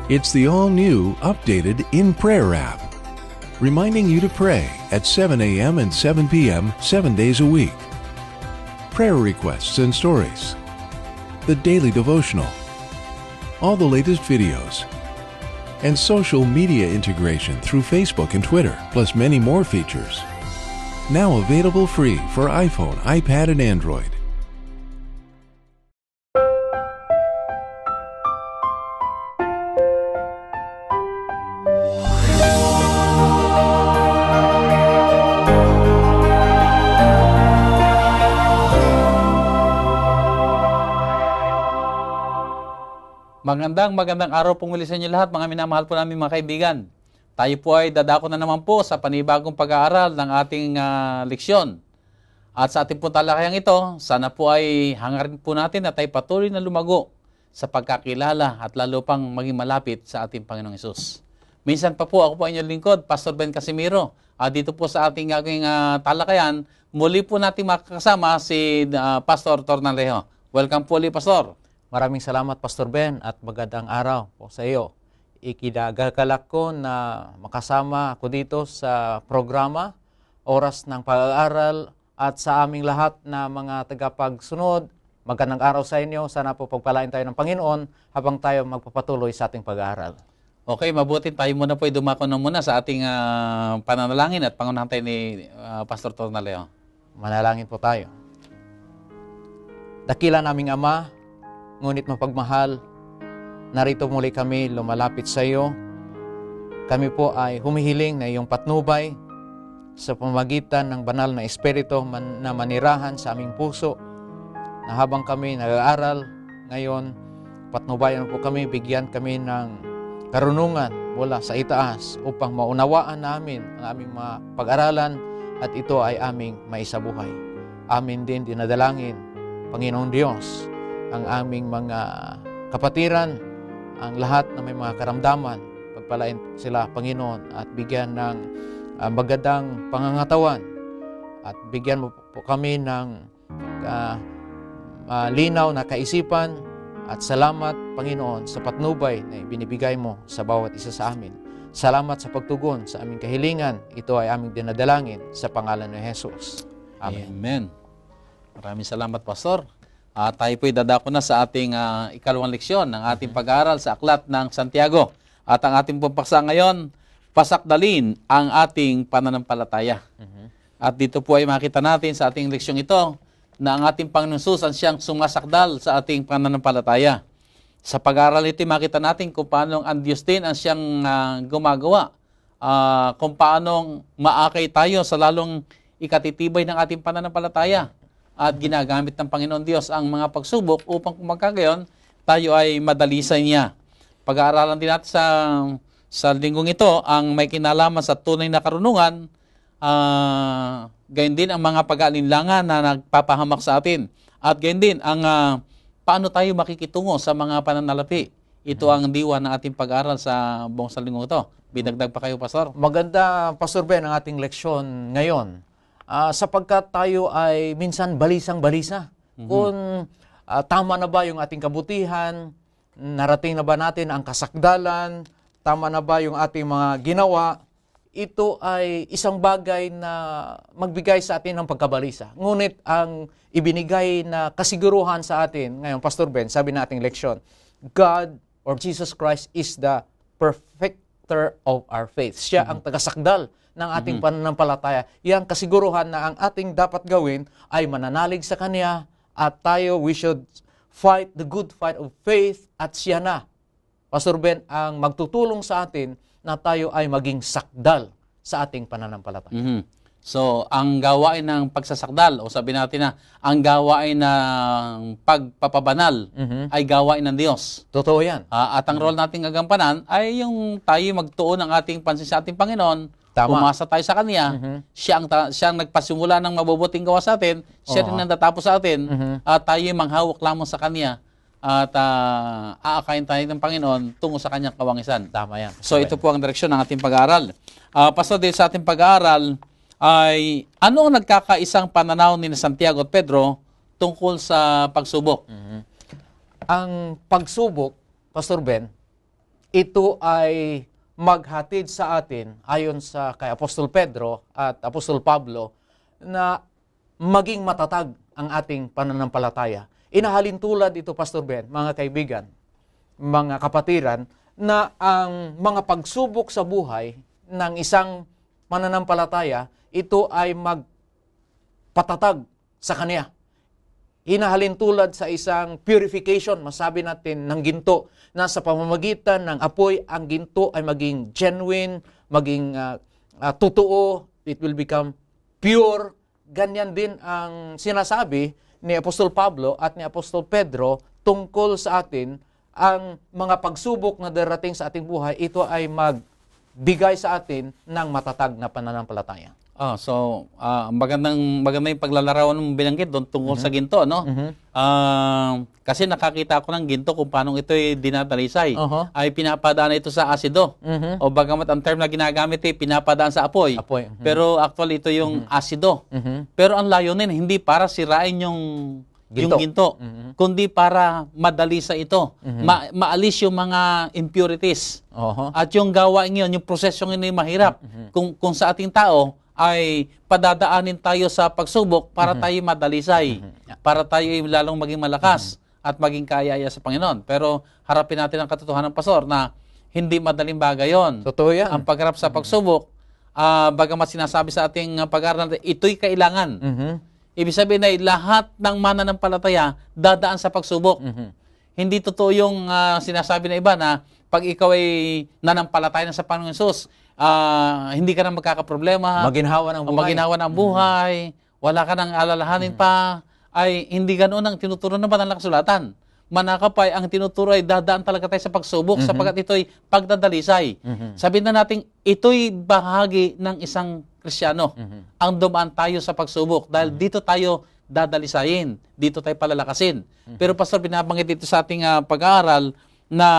It's the all-new, updated In Prayer app, reminding you to pray at 7 a.m. and 7 p.m. 7 days a week. Prayer requests and stories, the daily devotional, all the latest videos, and social media integration through Facebook and Twitter, plus many more features. Now available free for iPhone, iPad, and Android. Magandang araw po muli sa inyo lahat, mga minamahal po namin mga kaibigan. Tayo po ay dadako na naman po sa panibagong pag-aaral ng ating leksyon. At sa ating po talakayang ito, sana po ay hangarin po natin na tayo patuloy na lumago sa pagkakilala at lalo pang maging malapit sa ating Panginoong Hesus. Minsan pa po, ako po inyong lingkod, Pastor Ben Casimiro. Dito po sa ating gagawing talakayan, muli po natin makakasama si Pastor Tornalejo. Welcome po ulit, Pastor. Maraming salamat, Pastor Ben, at magandang araw po sa iyo. Ikinagalak ko na makasama ako dito sa programa, Oras ng Pag-aaral, at sa aming lahat na mga tagapagsunod. Magandang araw sa inyo. Sana po pagpalain tayo ng Panginoon habang tayo magpapatuloy sa ating pag-aaral. Okay, mabuti tayo muna po ay dumako na muna sa ating pananalangin at pangunahan tayo ni Pastor Tornalejo. Manalangin po tayo. Dakila naming Ama, ngunit mapagmahal, narito muli kami lumalapit sa iyo. Kami po ay humihiling na iyong patnubay sa pamagitan ng banal na Espiritu na manirahan sa aming puso, na habang kami nag-aaral ngayon, patnubayan po kami, bigyan kami ng karunungan mula sa itaas upang maunawaan namin ang aming mga pag-aralan at ito ay aming maisabuhay. Amin din dinadalangin, Panginoong Diyos, ang aming mga kapatiran, ang lahat na may mga karamdaman, pagpalain sila, Panginoon, at bigyan ng magandang pangangatawan, at bigyan mo po kami ng linaw na kaisipan, at salamat, Panginoon, sa patnubay na binibigay mo sa bawat isa sa amin. Salamat sa pagtugon sa aming kahilingan. Ito ay aming dinadalangin sa pangalan ni Jesus. Amen. Amen. Maraming salamat, Pastor. Tayo po'y dadako na sa ating ikalawang leksyon ng ating pag-aaral sa Aklat ng Santiago. At ang ating pagpaksa ngayon, pasakdalin ang ating pananampalataya. At dito po ay makita natin sa ating leksyong ito na ang ating Panginoon Hesus ang siyang sumasakdal sa ating pananampalataya. Sa pag-aaral ito, makita natin kung paano ang Diyos din ang siyang gumagawa. Kung paano maakay tayo sa lalong ikatitibay ng ating pananampalataya. At ginagamit ng Panginoon Diyos ang mga pagsubok upang kumagkagayon, tayo ay madalisay niya. Pag-aaralan din natin sa linggong ito ang may kinalaman sa tunay na karunungan, gayon din ang mga pag-aalinlangan na nagpapahamak sa atin. At gayon din ang paano tayo makikitungo sa mga pananalapi. Ito ang diwa ng ating pag-aaral sa buong linggong ito. Binagdag pa kayo, Pastor? Maganda, Pastor Ben, ang ating leksyon ngayon. Sapagkat tayo ay minsan balisang-balisa. Kung tama na ba yung ating kabutihan, narating na ba natin ang kasakdalan, tama na ba yung ating mga ginawa, ito ay isang bagay na magbigay sa atin ng pagkabalisa. Ngunit ang ibinigay na kasiguruhan sa atin, ngayon, Pastor Ben, sabi nating leksyon, God or Jesus Christ is the perfecter of our faith. Siya ang tagasakdal ng ating pananampalataya. Yang kasiguruhan na ang ating dapat gawin ay mananalig sa Kanya at tayo, we should fight the good fight of faith at siya na, Pastor Ben, ang magtutulong sa atin na tayo ay maging sakdal sa ating pananampalataya. So, ang gawain ng pagsasakdal, o sabi natin na, ang gawain ng pagpapabanal ay gawain ng Diyos. Totoo yan. At ang role nating gagampanan ay yung tayo magtuon ng ating pansin sa ating Panginoon. Tama. Umasa tayo sa Kanya. Siya ang nagpasimula ng mabubuting gawa sa atin. Siya rin ang tatapos sa atin. At tayo manghawak lamang sa Kanya. At aakayin tayo ng Panginoon tungo sa Kanyang kawangisan. Tama yan. So ito po ang direksyon ng ating pag-aaral. Pastor, din sa ating pag-aaral ay ano ang nagkakaisang pananaw ni Santiago at Pedro tungkol sa pagsubok? Ang pagsubok, Pastor Ben, ito ay maghatid sa atin, ayon sa kay Apostol Pedro at Apostol Pablo, na maging matatag ang ating pananampalataya. Inahalin tulad ito, Pastor Ben, mga kaibigan, mga kapatiran, na ang mga pagsubok sa buhay ng isang mananampalataya, ito ay magpatatag sa kanya. Hinahalin tulad sa isang purification, masabi natin, ng ginto, na sa pamamagitan ng apoy, ang ginto ay maging genuine, maging totoo, it will become pure. Ganyan din ang sinasabi ni Apostol Pablo at ni Apostol Pedro tungkol sa atin. Ang mga pagsubok na darating sa ating buhay, ito ay magbigay sa atin ng matatag na pananampalataya. Magandang yung paglalarawan mong binanggit doon tungkol sa ginto, no? Kasi nakakita ko ng ginto kung paano ito ay dinadalisay. Ay pinapadaan ito sa asido. O bagamat ang term na ginagamit ay pinapadaan sa apoy. Pero actually ito yung asido. Pero ang layunin, hindi para sirain yung ginto, kundi para madalisa ito. Maalis yung mga impurities. At yung gawain yun, yung prosesyong yun ay mahirap. Kung sa ating tao, ay padadaanin tayo sa pagsubok para tayo madalisay, para tayo lalong maging malakas at maging kayaya sa Panginoon. Pero harapin natin ang katotohanan, Pastor, na hindi madaling bagay yun. Totoo yan. Ang pagharap sa pagsubok, bagamat sinasabi sa ating pag-aaral natin, ito'y kailangan. Ibig sabihin ay lahat ng mananampalataya dadaan sa pagsubok. Hindi totoo yung sinasabi na iba na pag ikaw ay nanampalataya na sa Panginoon Hesus, hindi ka na magkakaproblema. Maginhawa ng buhay. Wala ka nang alalahanin pa. Ay hindi ganoon ang tinuturo ng banal na kasulatan. Manakapay, ang tinuturo ay dadaan talaga tayo sa pagsubok sapagkat ito'y pagdadalisay. Sabihin na natin, ito'y bahagi ng isang Kristiyano. Ang dumaan tayo sa pagsubok dahil dito tayo dadalisayin. Dito tayo palalakasin. Pero Pastor, binabanggit dito sa ating pag-aaral na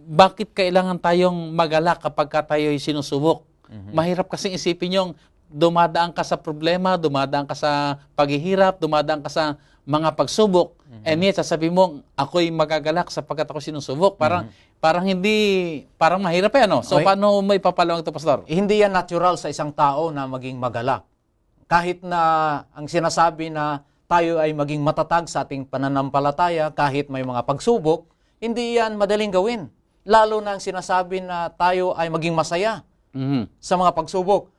bakit kailangan tayong magalak kapag tayo'y sinusubok? Mahirap kasing isipin yung dumadaan ka sa problema, dumadaan ka sa paghihirap, dumadaan ka sa mga pagsubok, and yet sasabihin mo, ako'y magagalak sapagkat ako sinusubok. Parang mahirap ano? So, paano mo ipapalawag ito, Pastor? Hindi yan natural sa isang tao na maging magalak. Kahit na ang sinasabi na tayo ay maging matatag sa ating pananampalataya, kahit may mga pagsubok, hindi yan madaling gawin. Lalo na ang sinasabi na tayo ay maging masaya sa mga pagsubok.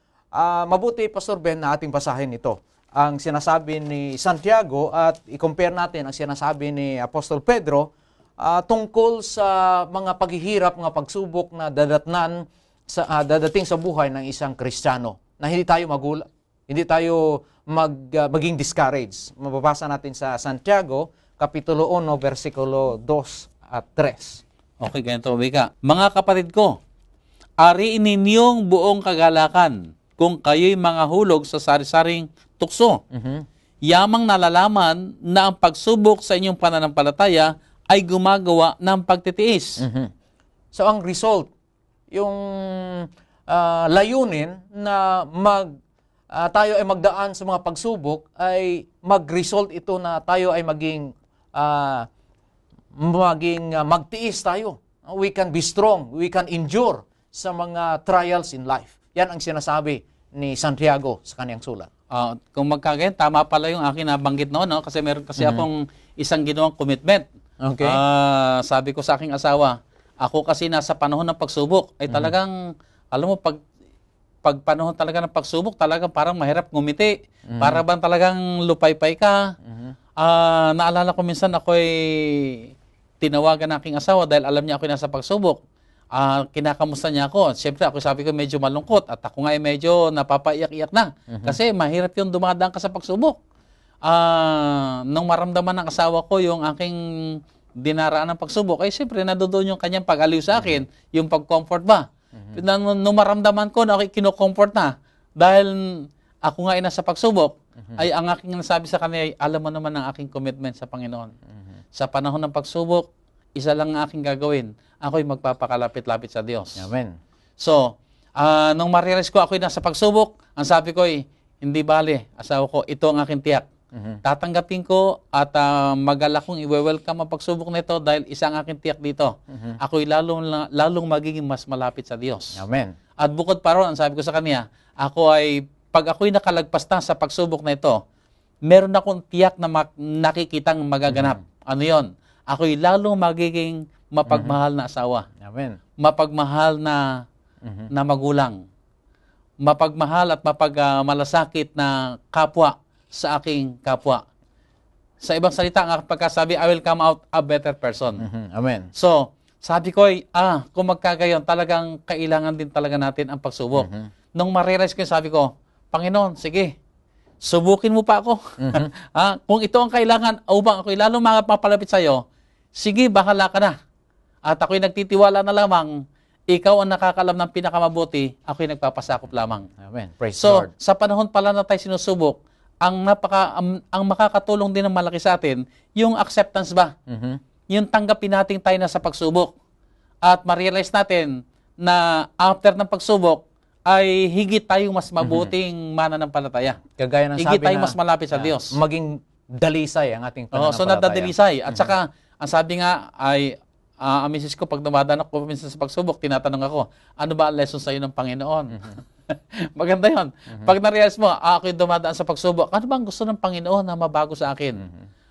Mabuti, Pastor Ben, na ating basahin ito. Ang sinasabi ni Santiago at i-compare natin ang sinasabi ni Apostol Pedro tungkol sa mga paghihirap, mga pagsubok na dadating sa buhay ng isang Kristiyano. Na hindi tayo hindi tayo maging discouraged. Mababasa natin sa Santiago, Kapitulo 1, versikulo 2 at 3. Okay, ganito wika. Mga kapatid ko, ariin ninyong buong kagalakan kung kayo'y mga hulog sa sari-saring tukso. Yamang nalalaman na ang pagsubok sa inyong pananampalataya ay gumagawa ng pagtitiis. So ang result, yung layunin na tayo ay magdaan sa mga pagsubok ay mag-result ito na tayo ay maging magtiis tayo. We can be strong. We can endure sa mga trials in life. Yan ang sinasabi ni Santiago sa kanyang sulat. Kung magkagayon, tama pala yung akin nabanggit noon, no? Kasi meron kasi akong isang ginawang commitment. Okay. Sabi ko sa aking asawa, ako kasi nasa panahon ng pagsubok, ay talagang, alam mo, pag panahon talaga ng pagsubok, talagang parang mahirap ngumiti. Para bang talagang lupay-pay ka. Naalala ko minsan ako'y tinawagan ng aking asawa dahil alam niya ako'y nasa pagsubok. Kinakamusta niya ako. Siyempre, ako sabi ko medyo malungkot at ako nga ay medyo napapaiyak-iyak na. Kasi mahirap yung dumadaan ka sa pagsubok. Nung maramdaman ng asawa ko yung aking dinaraan ng pagsubok, ay siyempre, nadodoon yung kanyang pag-aliw sa akin, yung pag-comfort ba. Nung maramdaman ko na ako'y kino-comfort na, dahil ako nga ay nasa pagsubok, ay ang aking nasabi sa kanya ay, alam mo naman ang aking commitment sa Panginoon. Sa panahon ng pagsubok, isa lang ang aking gagawin. Ako'y magpapakalapit-lapit sa Diyos. Amen. So, nung ma-realize ko ako'y nasa pagsubok, ang sabi ko ay, hindi bale, asawa ko, ito ang aking tiyak. Tatanggapin ko at magalak kong i-welcome ang pagsubok na ito dahil isang aking tiyak dito. Ako'y lalong magiging mas malapit sa Diyos. Amen. At bukod pa ron, ang sabi ko sa kanya, pag ako'y nakalagpas na sa pagsubok na ito, meron akong tiyak na nakikitang magaganap. Ano yon? Ako'y lalong magiging mapagmahal na asawa. Amen. Mapagmahal na magulang. Mapagmahal at malasakit na kapwa sa aking kapwa. Sa ibang salita, ang pagkasabi, I will come out a better person. Amen. So, sabi ko, kung magkagayon, talagang kailangan din talaga natin ang pagsubok. Nung ma-realize ko, sabi ko, Panginoon, sige, subukin mo pa ako. Kung ito ang kailangan, upang ako'y lalong mapapalapit sa iyo, sige, bahala ka na. At ako'y nagtitiwala na lamang, ikaw ang nakakalam ng pinakamabuti, ako'y nagpapasakop lamang. Amen. Praise So, Lord. sa panahon pala na tayo sinusubok, ang makakatulong din ng malaki sa atin, yung acceptance ba? Yung tanggapin natin tayo na sa pagsubok. At ma-realize natin na after ng pagsubok, ay higit tayong mas mabuting mananampalataya. Kagaya ng Higit sabi tayong na mas malapit sa Diyos. maging dalisay ang ating So pananampalataya. nadadalisay. At saka, ang sabi nga ay, ang misis ko, pag dumadaan ako minsan sa pagsubok, tinatanong ako, ano ba ang lesson sa iyo ng Panginoon? Maganda yun. Pag na-realize mo, ako'y dumadaan sa pagsubok, ano ba ang gusto ng Panginoon na mabago sa akin?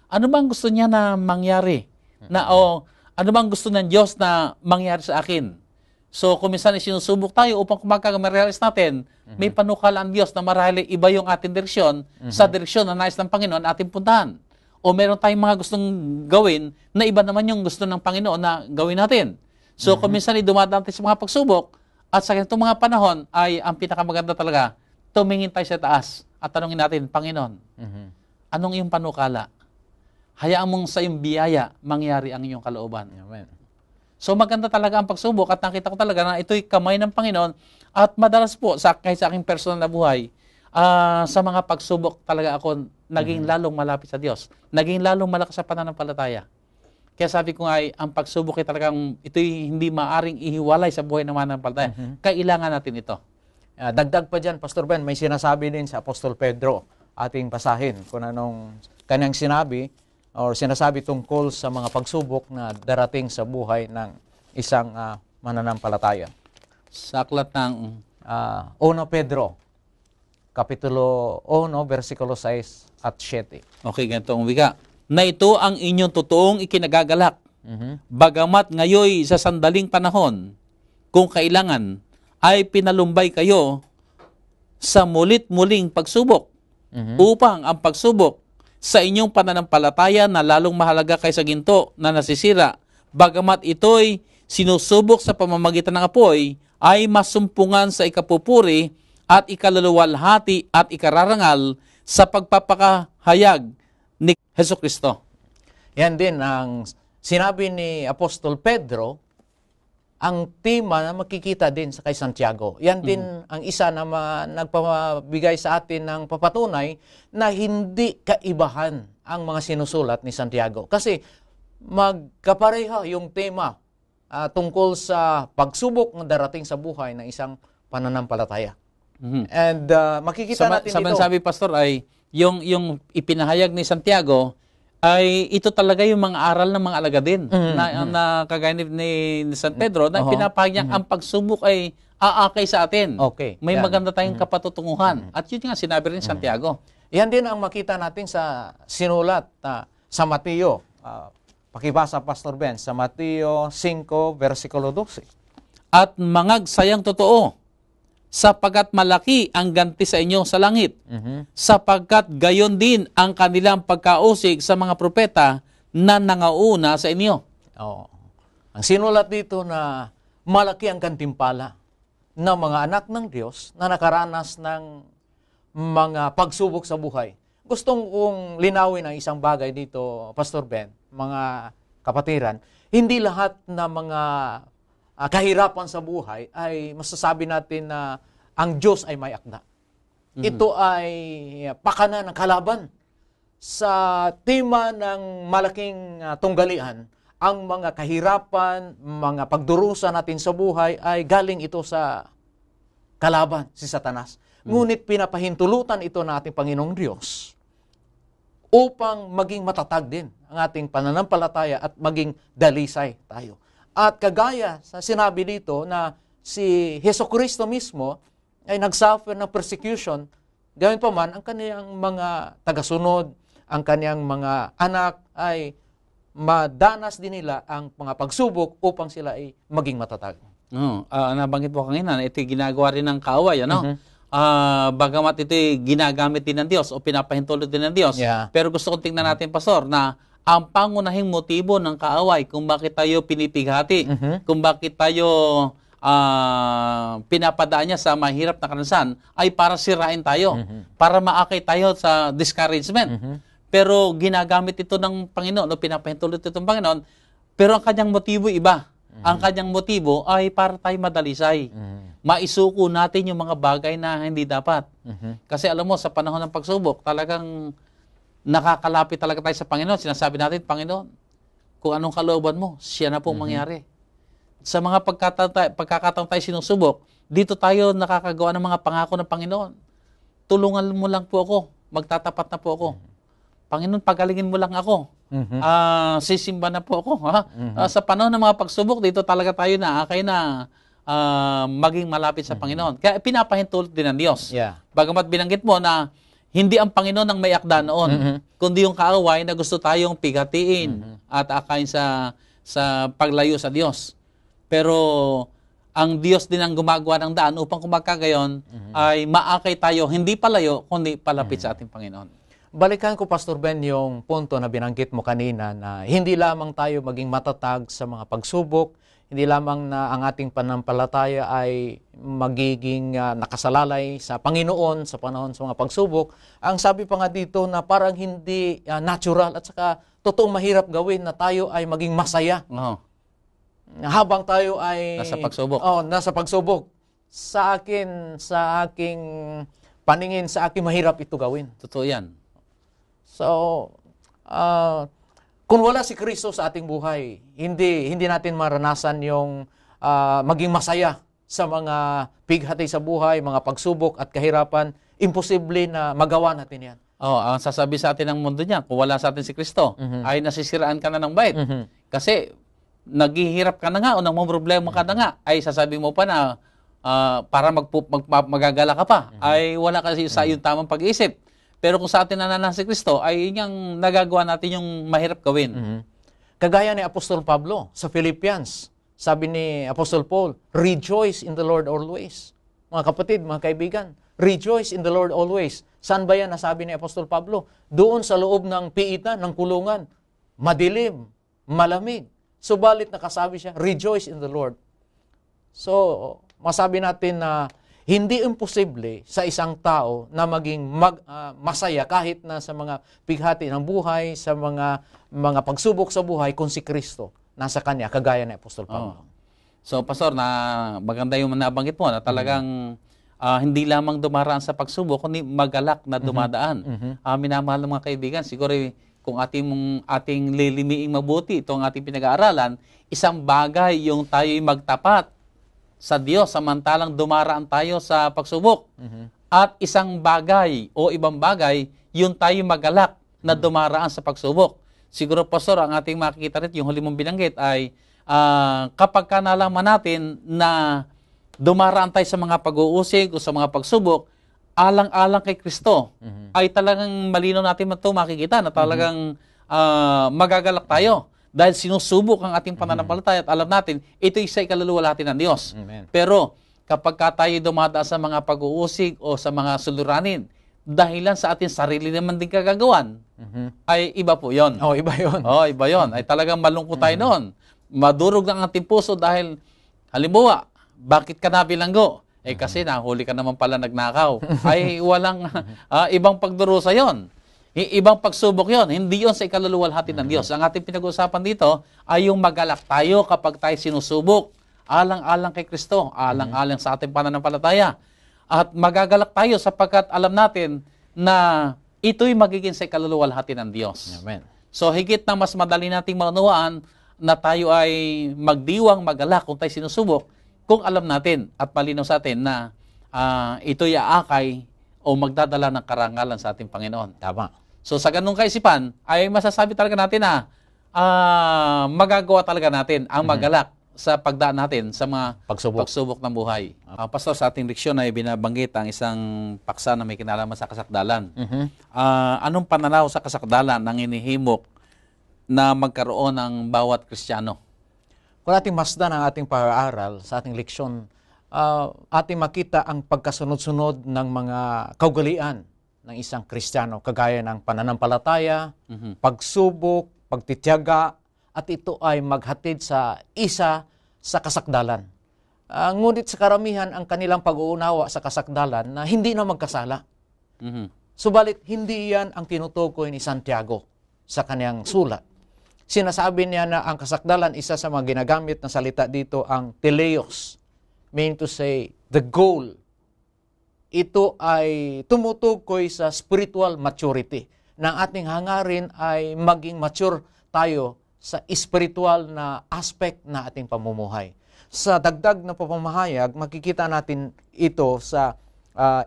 Ano ba ang gusto niya na mangyari? Ano ba ang gusto ng Diyos na mangyari sa akin? So, kung minsan sinusubok tayo upang ma-realize natin, may panukala ang Diyos na marahil iba yung ating direksyon sa direksyon na nais ng Panginoon ating puntahan. O meron tayong mga gustong gawin na iba naman yung gusto ng Panginoon na gawin natin. So, kung minsan dumadaan tayo sa mga pagsubok, at sa itong mga panahon ay ang pinakamaganda talaga, tumingin tayo sa taas at tanungin natin, Panginoon, anong iyong panukala? Hayaan mong sa iyong biyaya mangyari ang iyong kalooban. Amen. So maganda talaga ang pagsubok at nakita ko talaga na ito'y kamay ng Panginoon at madalas po kahit sa aking personal na buhay, sa mga pagsubok talaga ako naging lalong malapit sa Diyos. Naging lalong malakas sa pananampalataya. Kaya sabi ko nga ang pagsubok ay talagang ito'y hindi maaring ihiwalay sa buhay ng mananampalataya. Kailangan natin ito. Dagdag pa dyan, Pastor Ben, may sinasabi din sa Apostol Pedro, ating basahin, kung anong kanyang sinabi or sinasabi tungkol sa mga pagsubok na darating sa buhay ng isang mananampalataya. Sa aklat ng 1 Pedro, Kapitulo 1, versikulo 6 at 7. Okay, ganito ang wika. Na ito ang inyong totoong ikinagagalak. Bagamat ngayoy sa sandaling panahon, kung kailangan, ay pinalumbay kayo sa mulit-muling pagsubok upang ang pagsubok sa inyong pananampalataya na lalong mahalaga kaysa ginto na nasisira, bagamat ito'y sinusubok sa pamamagitan ng apoy, ay masumpungan sa ikapupuri at ikaluluwalhati at ikararangal sa pagpapakahayag ni Hesukristo. Yan din ang sinabi ni Apostol Pedro, ang tema na makikita din sa kay Santiago. Yan din ang isa na nagpabigay sa atin ng papatunay na hindi kaibahan ang mga sinusulat ni Santiago. Kasi magkapareha yung tema tungkol sa pagsubok na darating sa buhay ng isang pananampalataya. And makikita natin sa dito. sabi, Pastor, ay yung ipinahayag ni Santiago ay ito talaga yung mga aral ng mga alagad na kagaya ni San Pedro na pinapahayag niya ang pagsubok ay aakay sa atin. Okay. May Yan. maganda tayong kapatutunguhan. At yun nga sinabi rin ni Santiago. Yan din ang makita natin sa sinulat sa Mateo. Pakibasa, Pastor Ben, sa Mateo 5, versikulo 12. At mangagsayang totoo, sapagkat malaki ang ganti sa inyo sa langit, sapagkat gayon din ang kanilang pagkausig sa mga propeta na nangauna sa inyo. Ang sinulat dito na malaki ang gantimpala ng mga anak ng Diyos na nakaranas ng mga pagsubok sa buhay. Gustong kong linawin ang isang bagay dito, Pastor Ben, mga kapatiran, hindi lahat na mga kahirapan sa buhay ay masasabi natin na ang Diyos ay may akda. Ito ay pakana ng kalaban. Sa tema ng malaking tunggalian, ang mga kahirapan, mga pagdurusa natin sa buhay ay galing ito sa kalaban, si Satanas. Ngunit pinapahintulutan ito ng ating Panginoong Diyos upang maging matatag din ang ating pananampalataya at maging dalisay tayo. At kagaya sa sinabi dito na si Hesukristo mismo ay nagsuffer ng persecution, gawin pa man ang kaniyang mga tagasunod, ang kaniyang mga anak ay madanas din nila ang mga pagsubok upang sila ay maging matatag. Nabanggit po kanina, ito ginagawa rin ng kaaway, ano? Bagamat ito ginagamit din ng Diyos o pinapahintulot din ng Diyos. Yeah. Pero gusto kong tingnan natin, Pastor, na ang pangunahing motibo ng kaaway kung bakit tayo pinipighati, kung bakit tayo pinapadaan niya sa mahirap na karanasan, ay para sirain tayo, para maakay tayo sa discouragement. Pero ginagamit ito ng Panginoon, o pinapahintulot ito ng Panginoon, pero ang kanyang motibo iba. Ang kanyang motibo ay para tayo madalisay. Maisuko natin yung mga bagay na hindi dapat. Kasi alam mo, sa panahon ng pagsubok, talagang nakakalapit talaga tayo sa Panginoon. Sinasabi natin, Panginoon, kung anong kalooban mo, siya na pong mangyari. Sa mga pagkakataon tayo sinusubok, dito tayo nakakagawa ng mga pangako ng Panginoon. Tulungan mo lang po ako, magtatapat na po ako. Panginoon, pagalingin mo lang ako. Sisimba na po ako. Sa panahon ng mga pagsubok, dito talaga tayo maging malapit sa Panginoon. Kaya pinapahintulot din ng Diyos. Yeah. Bagamat binanggit mo na hindi ang Panginoon ang may akda noon, kundi yung kaaway na gusto tayong pigatiin at akayin sa paglayo sa Diyos. Pero ang Diyos din ang gumagawa ng daan upang kung magkagayon ay maakay tayo, hindi palayo, kundi palapit sa ating Panginoon. Balikan ko, Pastor Ben, yung punto na binanggit mo kanina na hindi lamang tayo maging matatag sa mga pagsubok, hindi lamang na ang ating panampalataya ay magiging nakasalalay sa Panginoon sa panahon sa mga pagsubok. Ang sabi pa nga dito na parang hindi natural at saka totoong mahirap gawin na tayo ay maging masaya. Habang tayo ay nasa pagsubok. Nasa pagsubok. Sa aking paningin, sa akin mahirap ito gawin. Totoo yan. So, kung wala si Kristo sa ating buhay, hindi natin maranasan yung maging masaya sa mga pighati sa buhay, mga pagsubok at kahirapan. Imposible na magawa natin yan. Ang sasabi sa atin ng mundo niya, kung wala sa atin si Kristo, ay nasisiraan ka na ng bait. Kasi naghihirap ka na nga o nang problema ka na nga, ay sasabi mo pa na para magagala ka pa, ay wala kasi sa iyong tamang pag-iisip. Pero kung sa atin nananahan si Kristo, ay yung nagagawa natin yung mahirap gawin. Kagaya ni Apostol Pablo sa Philippians, sabi ni Apostol Paul, rejoice in the Lord always. Mga kapatid, mga kaibigan, rejoice in the Lord always. Saan ba yan nasabi ni Apostol Pablo? Doon sa loob ng piitan, ng kulungan, madilim, malamig. Subalit nakasabi siya, rejoice in the Lord. So, masabi natin na hindi imposible sa isang tao na maging masaya kahit na sa mga pighati ng buhay, sa mga pagsubok sa buhay kung si Kristo nasa kanya, kagaya ni Apostol Pablo. So, Pastor, maganda yung nabanggit mo na talagang hindi lamang dumaraan sa pagsubok, kundi magalak na dumadaan. Minamahal ng mga kaibigan, siguro kung ating lilimiing mabuti itong ating pinag-aaralan, isang bagay yung tayo'y magtapat sa Diyos samantalang dumaraan tayo sa pagsubok. At isang bagay o ibang bagay, yung tayo magalak na dumaraan sa pagsubok. Siguro, Pastor, ang ating makikita rin, yung huli mong binanggit ay kapag ka nalaman natin na dumaraan tayo sa mga pag-uusig o sa mga pagsubok, alang-alang kay Kristo, ay talagang malinaw natin ito makikita na talagang magagalak tayo. Dahil sinusubok ang ating pananampalataya at alam natin, ito isa ikaluluwalhati ng Diyos. Amen. Pero kapag tayo dumadaan sa mga pag-uusig o sa mga suliranin, dahilan sa ating sarili naman din kagagawan, ay iba po yon. Iba yon. Iba yon. Ay talagang malungkot tayo noon. Madurog ang ating puso dahil, halimbawa, bakit ka nabilanggo? Kasi nahuli ka naman pala nagnakaw. Ay walang ibang pagdurusa yon. Ibang pagsubok yon, hindi yon sa ikaluluwalhati ng Diyos. Ang ating pinag-uusapan dito ay yung magalak tayo kapag tayo sinusubok. Alang-alang kay Kristo, alang-alang sa ating pananampalataya. At magagalak tayo sapagkat alam natin na ito'y magiging sa ikaluluwalhati ng Diyos. Amen. So higit na mas madali nating maunawaan na tayo ay magdiwang, magalak kung tayo sinusubok, kung alam natin at malinaw sa atin na ito'y aakay o magdadala ng karangalan sa ating Panginoon. Tama. So sa ganung kaisipan, ay masasabi talaga natin na magagawa talaga natin ang magalak sa pagdaan natin sa mga pagsubok ng buhay. Pastor, sa ating leksyon ay binabanggit ang isang paksa na may kinalaman sa kasakdalan. Anong pananaw sa kasakdalan ang inihimok na magkaroon ng bawat Kristiyano? Kung ating masdan ang ating pag-aaral sa ating leksyon, ating makita ang pagkasunod-sunod ng mga kaugalian ng isang Kristiyano, kagaya ng pananampalataya, pagsubok, pagtitiyaga, at ito ay maghatid sa isa sa kasakdalan. Ngunit sa karamihan, ang kanilang pag-uunawa sa kasakdalan na hindi na magkasala. Subalit, hindi yan ang tinutukoy ni Santiago sa kanyang sulat. Sinasabi niya na ang kasakdalan, isa sa mga ginagamit na salita dito, ang teleos, meaning to say, the goal. Ito ay tumutukoy sa spiritual maturity, na ating hangarin ay maging mature tayo sa spiritual na aspect na ating pamumuhay. Sa dagdag na pamamahayag, makikita natin ito sa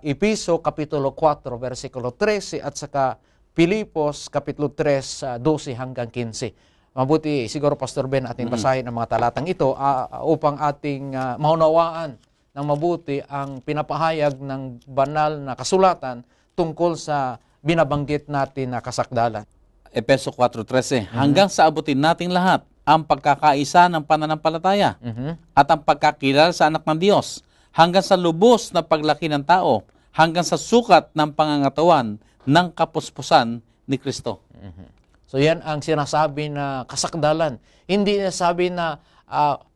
Episo Kapitulo 4, versikulo 13 at saka Pilipos Kapitulo 3, 12 hanggang 15. Mabuti, siguro Pastor Ben, ating basahin ang mga talatang ito upang ating maunawaan ng mabuti ang pinapahayag ng banal na kasulatan tungkol sa binabanggit natin na kasakdalan. Epeso 4:13, hanggang sa abutin nating lahat ang pagkakaisa ng pananampalataya at ang pagkakilala sa anak ng Diyos, hanggang sa lubos na paglaki ng tao, hanggang sa sukat ng pangangatawan ng kapuspusan ni Kristo. So yan ang sinasabi na kasakdalan. Hindi nasabi na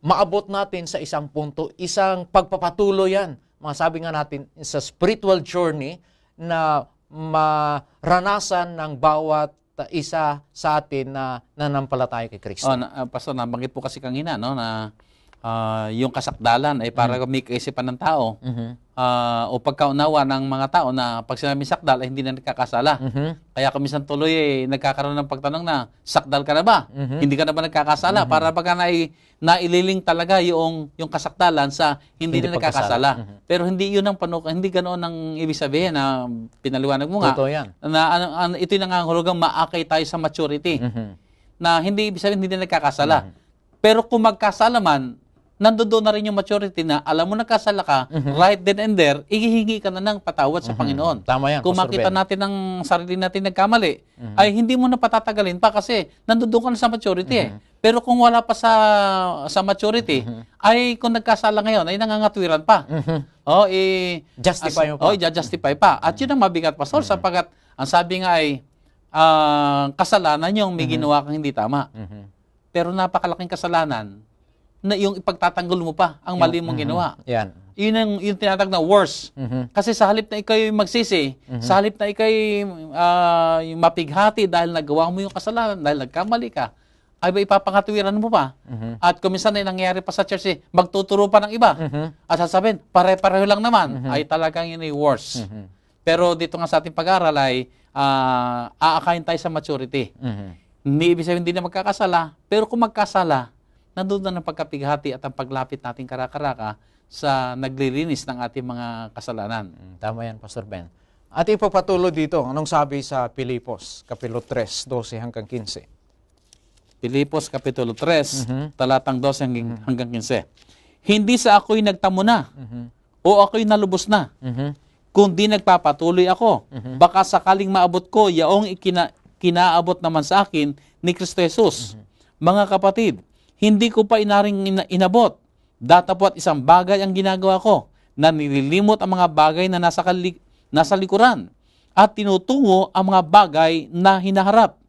maabot natin sa isang punto, isang pagpapatuloy yan. Masabi nga natin, sa spiritual journey na maranasan ng bawat isa sa atin na nanampalataya kay Kristo. Pastor, nabanggit po kasi kanina, no, na yung kasakdalan ay para may kaisipan ng tao o pagkaunawa ng mga tao na pag sinabing sakdal ay hindi na nagkakasala. Kaya kamisan tuloy nagkakaroon ng pagtanong na, sakdal ka na ba? Hindi ka na ba nagkakasala? Para pagka naililing talaga yung kasakdalan sa hindi na nagkakasala. Pero hindi yun ang hindi ganoon ang ibig sabihin na pinaliwanag mo nga. Totoo yan. Na ito yung nangangahulugang maakay tayo sa maturity. Na hindi ibig sabihin hindi na nagkakasala. Pero kung magkasala man, nandoon na rin yung maturity na alam mo nagkasala ka, right then and there, ihihingi ka na ng patawad sa Panginoon. Tama yan, Kung Pastor makita Ben. natin ng sarili natin nagkamali, ay hindi mo na patatagalin pa kasi nandoon ka na sa maturity Pero kung wala pa sa maturity, ay kung nagkasala ngayon, ay nangangatwiran pa. Justify mo pa. I-justify pa. At yun ang mabigat, Pastor, sapagkat ang sabi nga ay kasalanan yung may ginawa kang hindi tama. Pero napakalaking kasalanan na yung ipagtatanggol mo pa ang mali mong ginawa. Yan. Yun yung tinatag na worse. Kasi sa halip na ikaw magsisi, sa halip na ikaw mapighati dahil nagawa mo yung kasalanan, dahil nagkamali ka, ay ba ipapangatuwiran mo pa? At kung minsan ay nangyayari pa sa church, magtuturo pa ng iba. At sasabihin, pare-pareho lang naman, ay talagang yun ay worse. Pero dito nga sa ating pag-aaral ay aakayin tayo sa maturity. Hindi ibig sabihin hindi na magkakasala, pero kung magkasala, nandun na ng pagkapighati at ang paglapit nating karakaraka sa naglilinis ng ating mga kasalanan. Tama yan, Pastor Ben. At ipapatuloy dito, anong sabi sa Pilipos, Kapitulo 3, 12 hanggang 15? Pilipos, Kapitulo 3, talatang 12 hanggang 15. Hindi sa ako'y nagtamo na, o ako'y nalubos na, kundi nagpapatuloy ako. Baka sakaling maabot ko, yaong kinaabot naman sa akin ni Kristo Jesus. Mga kapatid, hindi ko pa inaring inabot. Datapwat isang bagay ang ginagawa ko, na nililimot ang mga bagay na nasa likuran, at tinutungo ang mga bagay na hinaharap.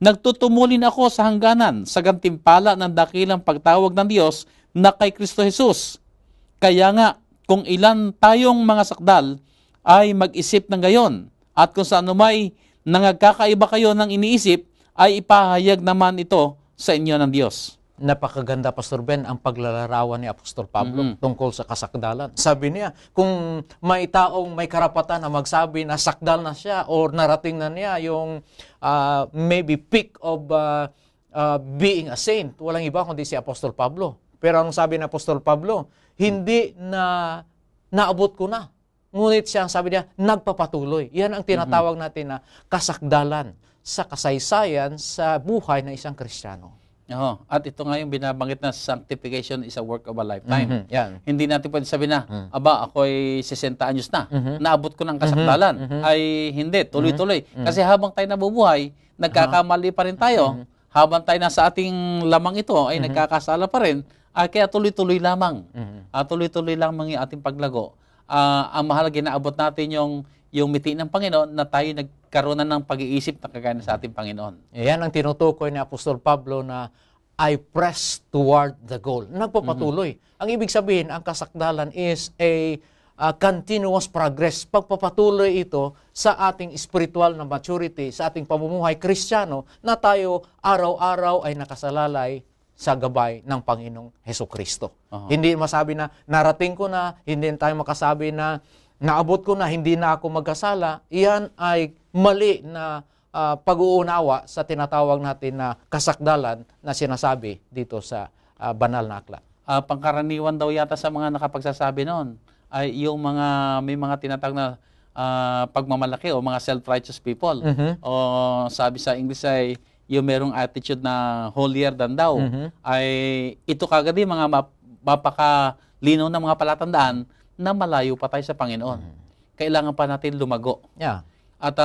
Nagtutumulin ako sa hangganan, sa gantimpala ng dakilang pagtawag ng Diyos na kay Kristo Jesus. Kaya nga, kung ilan tayong mga sakdal, ay mag-isip ng gayon. At kung sa anumay nangagkakaiba kayo ng iniisip, ay ipahayag naman ito sa inyo ng Diyos. Napakaganda, Pastor Ben, ang paglalarawan ni Apostol Pablo tungkol sa kasakdalan. Sabi niya, kung may taong may karapatan na magsabi na sakdal na siya or narating na niya yung maybe peak of being a saint, walang iba kundi si Apostol Pablo. Pero anong sabi ni Apostol Pablo? Hindi na naabot ko na. ngunit siya, sabi niya, nagpapatuloy. Yan ang tinatawag natin na kasakdalan sa kasaysayan sa buhay ng isang Kristiyano. At ito nga yung binabanggit na sanctification is a work of a lifetime. Yan. Hindi natin pwede sabihin na, aba, ako'y 60 anyos na, naabot ko ng kasakdalan. Ay hindi, tuloy-tuloy. Kasi habang tayo nabubuhay, nagkakamali pa rin tayo. Habang tayo nasa ating lamang ito, ay nagkakasala pa rin. Kaya tuloy-tuloy lamang. Tuloy-tuloy lamang yung ating paglago. Ang mahalaga, naabot natin yung miti ng Panginoon na tayo nagkaroon na ng pag-iisip na kagaya sa ating Panginoon. Yan ang tinutukoy ni Apostol Pablo na I press toward the goal. Nagpapatuloy. Ang ibig sabihin, ang kasakdalan is a continuous progress. Pagpapatuloy ito sa ating spiritual na maturity, sa ating pamumuhay Kristiyano, na tayo araw-araw ay nakasalalay sa gabay ng Panginoong Hesukristo. Hindi masabi na narating ko na, hindi tayo makasabi na naabot ko na, hindi na ako magkasala. Iyan ay mali na pag-uunawa sa tinatawag natin na kasakdalan na sinasabi dito sa banal na aklat. Pangkaraniwan daw yata sa mga nakapagsasabi noon ay yung may mga tinatawag na pagmamalaki o mga self-righteous people. O sabi sa English ay yung merong attitude na holier than thou. Ay ito kagad yung mga mapakalinaw na mga palatandaan na malayo pa tayo sa Panginoon. Kailangan pa natin lumago. Yeah. At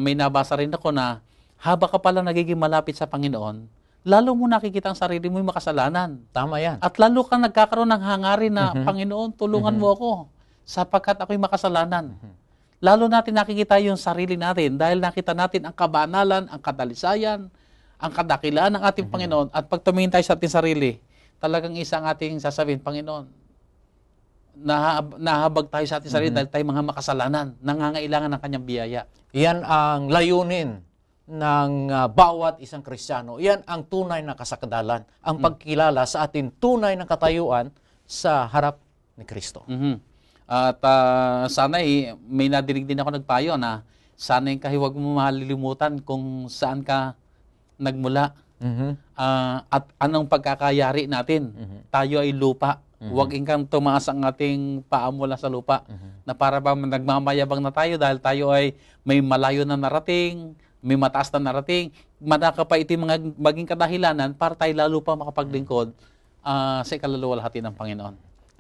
may nabasa rin ako na haba ka pala nagiging malapit sa Panginoon, lalo mo nakikita ang sarili mo yung makasalanan. Tama yan. At lalo kang nagkakaroon ng hangarin na, Panginoon, tulungan mo ako sapagkat ako'y makasalanan. Lalo natin nakikita yung sarili natin dahil nakita natin ang kabanalan, ang kadalisayan, ang kadakilaan ng ating Panginoon. At pag tumingin tayo sa ating sarili, talagang isang ating sasabihin, Panginoon, nahabag tayo sa ating sarili dahil tayo mga makasalanan, nangangailangan ng kanyang biyaya. Yan ang layunin ng bawat isang Kristiyano. Yan ang tunay na kasakdalan, ang pagkilala sa ating tunay na katayuan sa harap ni Kristo. At sana'y may nadinig din ako nagpayo na sana'y huwag mo malilimutan kung saan ka nagmula at anong pagkakayari natin. Tayo ay lupa. Huwag kang tumaas ang ating paa mula sa lupa na para ba nagmamayabang na tayo dahil tayo ay may malayo na narating, may mataas na narating, manaka pa ito mga maging kadahilanan para tayo lalo pa makapaglingkod sa ikaluluwalhati ng Panginoon.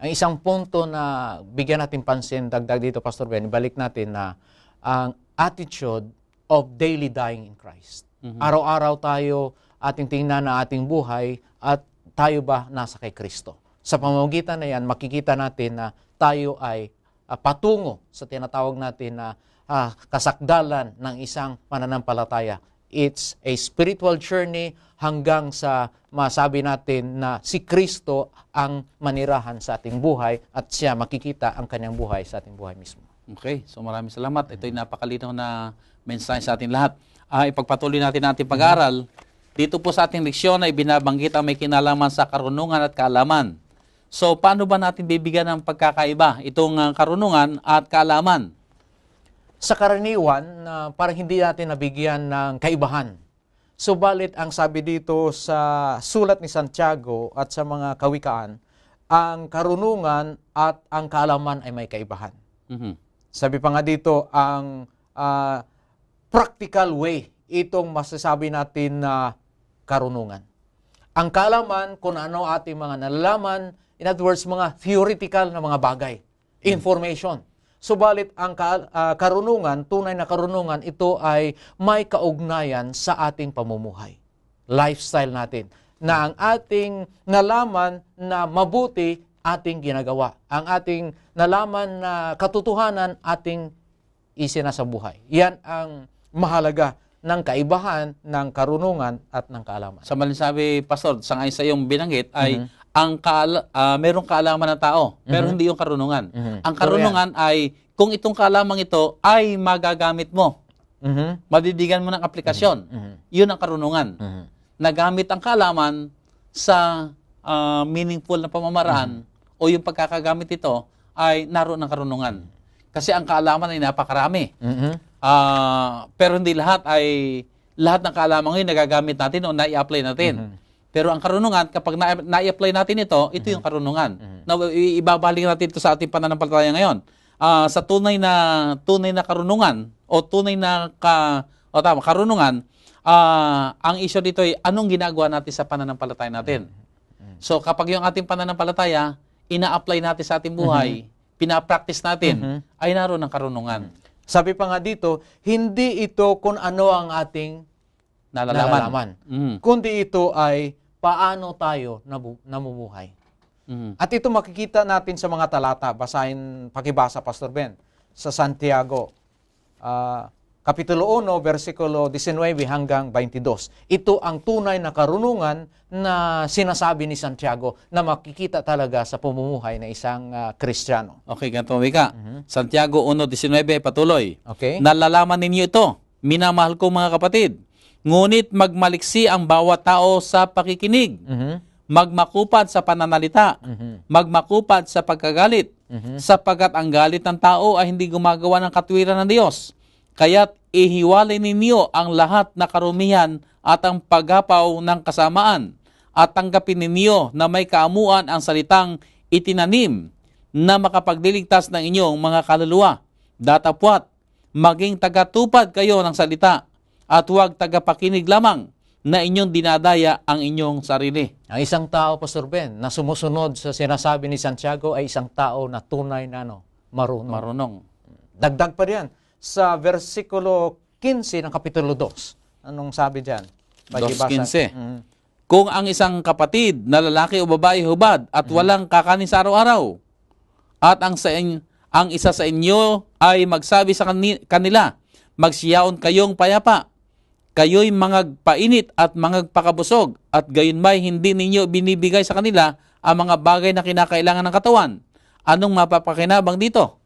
Ang isang punto na bigyan natin pansin, dagdag dito, Pastor Ben, balik natin na ang attitude of daily dying in Christ. Araw-araw tayo ating tingnan na ating buhay at tayo ba nasa kay Kristo. Sa pamamagitan na yan, makikita natin na tayo ay patungo sa tinatawag natin na kasakdalan ng isang pananampalataya. It's a spiritual journey hanggang sa masabi natin na si Kristo ang manirahan sa ating buhay at siya makikita ang kanyang buhay sa ating buhay mismo. Okay, so maraming salamat. Ito'y napakalinaw na mensahe sa ating lahat. Ipagpatuloy natin ang ating pag-aaral. Dito po sa ating leksyon ay binabanggit ang may kinalaman sa karunungan at kaalaman. So, paano ba natin bibigyan ng pagkakaiba itong karunungan at kaalaman? Sa karaniwan, parang hindi natin nabigyan ng kaibahan. Subalit, ang sabi dito sa sulat ni Santiago at sa mga kawikaan, ang karunungan at ang kaalaman ay may kaibahan. Sabi pa nga dito, ang practical way, itong masasabi natin na karunungan. Ang kaalaman, kung ano ating mga nalalaman, in other words, mga theoretical na mga bagay, information. Subalit ang karunungan, tunay na karunungan, ito ay may kaugnayan sa ating pamumuhay. Lifestyle natin. Na ang ating nalaman na mabuti, ating ginagawa. Ang ating nalaman na katotohanan, ating isinasabuhay. Yan ang mahalaga ng kaibahan ng karunungan at ng kaalaman. Sa malinsabi, Pastor, sangayon sa iyong binanggit ay merong kaalaman ng tao, pero hindi yung karunungan. Ang karunungan ay kung itong kaalaman ito ay magagamit mo. Mabibigyan mo ng aplikasyon. Yun ang karunungan. Nagamit ang kaalaman sa meaningful na pamamaraan o yung pagkakagamit ito ay naroon ng karunungan. Kasi ang kaalaman ay napakarami. Pero hindi lahat ng kaalaman ngayon nagagamit natin o nai-apply natin. Pero ang karunungan, kapag nai-apply natin ito yung karunungan. Now, ibabalik natin ito sa ating pananampalataya ngayon. sa tunay na karunungan o tunay na karunungan, ang issue dito ay anong ginagawa natin sa pananampalataya natin. So kapag yung ating pananampalataya, ina-apply natin sa ating buhay, pina-practice natin, ay naroon ang karunungan. Sabi pa nga dito, hindi ito kung ano ang ating nalalaman. Kundi ito ay paano tayo namumuhay. At ito makikita natin sa mga talata. Pakibasa, Pastor Ben, sa Santiago, Kapitulo 1, versikulo 19 hanggang 22. Ito ang tunay na karunungan na sinasabi ni Santiago na makikita talaga sa pamumuhay ng isang Kristiyano. Okay, ganito wika. Santiago 1:19 patuloy. Okay? Nalalaman ninyo ito, minamahal ko mga kapatid. Ngunit magmaliksi ang bawat tao sa pakikinig. Magmakupad sa pananalita. Magmakupad sa pagkagalit. Sapagkat ang galit ng tao ay hindi gumagawa ng katwiran ng Diyos. Kaya't ihiwalay ninyo ang lahat na karumihan at ang paghapaw ng kasamaan at tanggapin ninyo na may kaamuan ang salitang itinanim na makapagliligtas ng inyong mga kaluluwa. Datapwat, maging tagatupad kayo ng salita at huwag tagapakinig lamang na inyong dinadaya ang inyong sarili. Ang isang tao, Pastor Ben, na sumusunod sa sinasabi ni Santiago ay isang tao na tunay na marunong. Dagdag pa riyan sa versikulo 15 ng Kapitulo 2. Anong sabi dyan? 2:15. Kung ang isang kapatid na lalaki o babae hubad at walang kakanin sa araw-araw, at ang isa sa inyo ay magsabi sa kanila, magsiyaon kayong payapa, kayo'y mangagpainit at mangagpakabusog, at gayon may hindi ninyo binibigay sa kanila ang mga bagay na kinakailangan ng katawan. Anong mapapakinabang dito?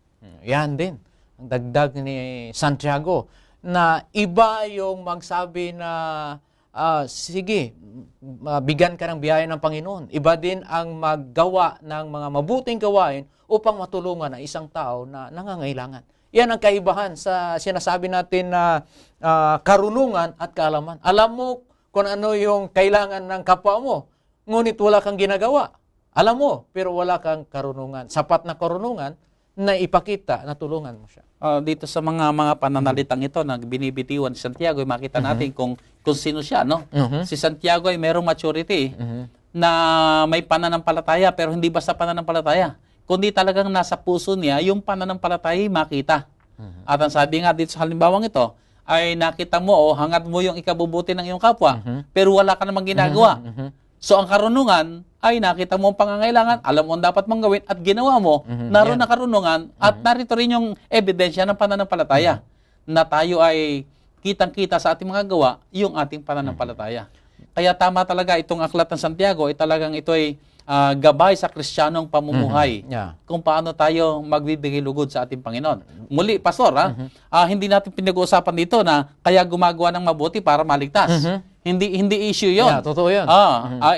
Yan din. Ang dagdag ni Santiago, na iba yung magsabi na, sige, bigyan ka ng biyaya ng Panginoon. Iba din ang maggawa ng mga mabuting gawain upang matulungan ang isang tao na nangangailangan. Yan ang kaibahan sa sinasabi natin na karunungan at kaalaman. Alam mo kung ano yung kailangan ng kapwa mo, ngunit wala kang ginagawa. Alam mo, pero wala kang karunungan. Sapat na karunungan na ipakita na tulungan mo siya. Dito sa mga pananalitang ito na binibitiwan si Santiago, makita natin kung sino siya, no? Si Santiago ay merong maturity na may pananampalataya, pero hindi basta pananampalataya, kundi talagang nasa puso niya yung pananampalataya makita. At ang sabi nga dito sa halimbawang ito, ay nakita mo o hangat mo yung ikabubuti ng iyong kapwa, pero wala ka namang ginagawa. So ang karunungan ay nakita mo ang pangangailangan, alam mo ang dapat mong gawin at ginawa mo, naroon na karunungan at narito rin yung ebidensya ng pananampalataya na tayo ay kitang-kita sa ating mga gawa yung ating pananampalataya. Kaya tama talaga itong aklat ng Santiago, ay talagang ito ay gabay sa Kristiyanong pamumuhay kung paano tayo magbibigay lugod sa ating Panginoon. Muli, Pastor, hindi natin pinag-uusapan dito na kaya gumagawa ng mabuti para maligtas. Hindi issue 'yon. Yeah, totoo 'yan.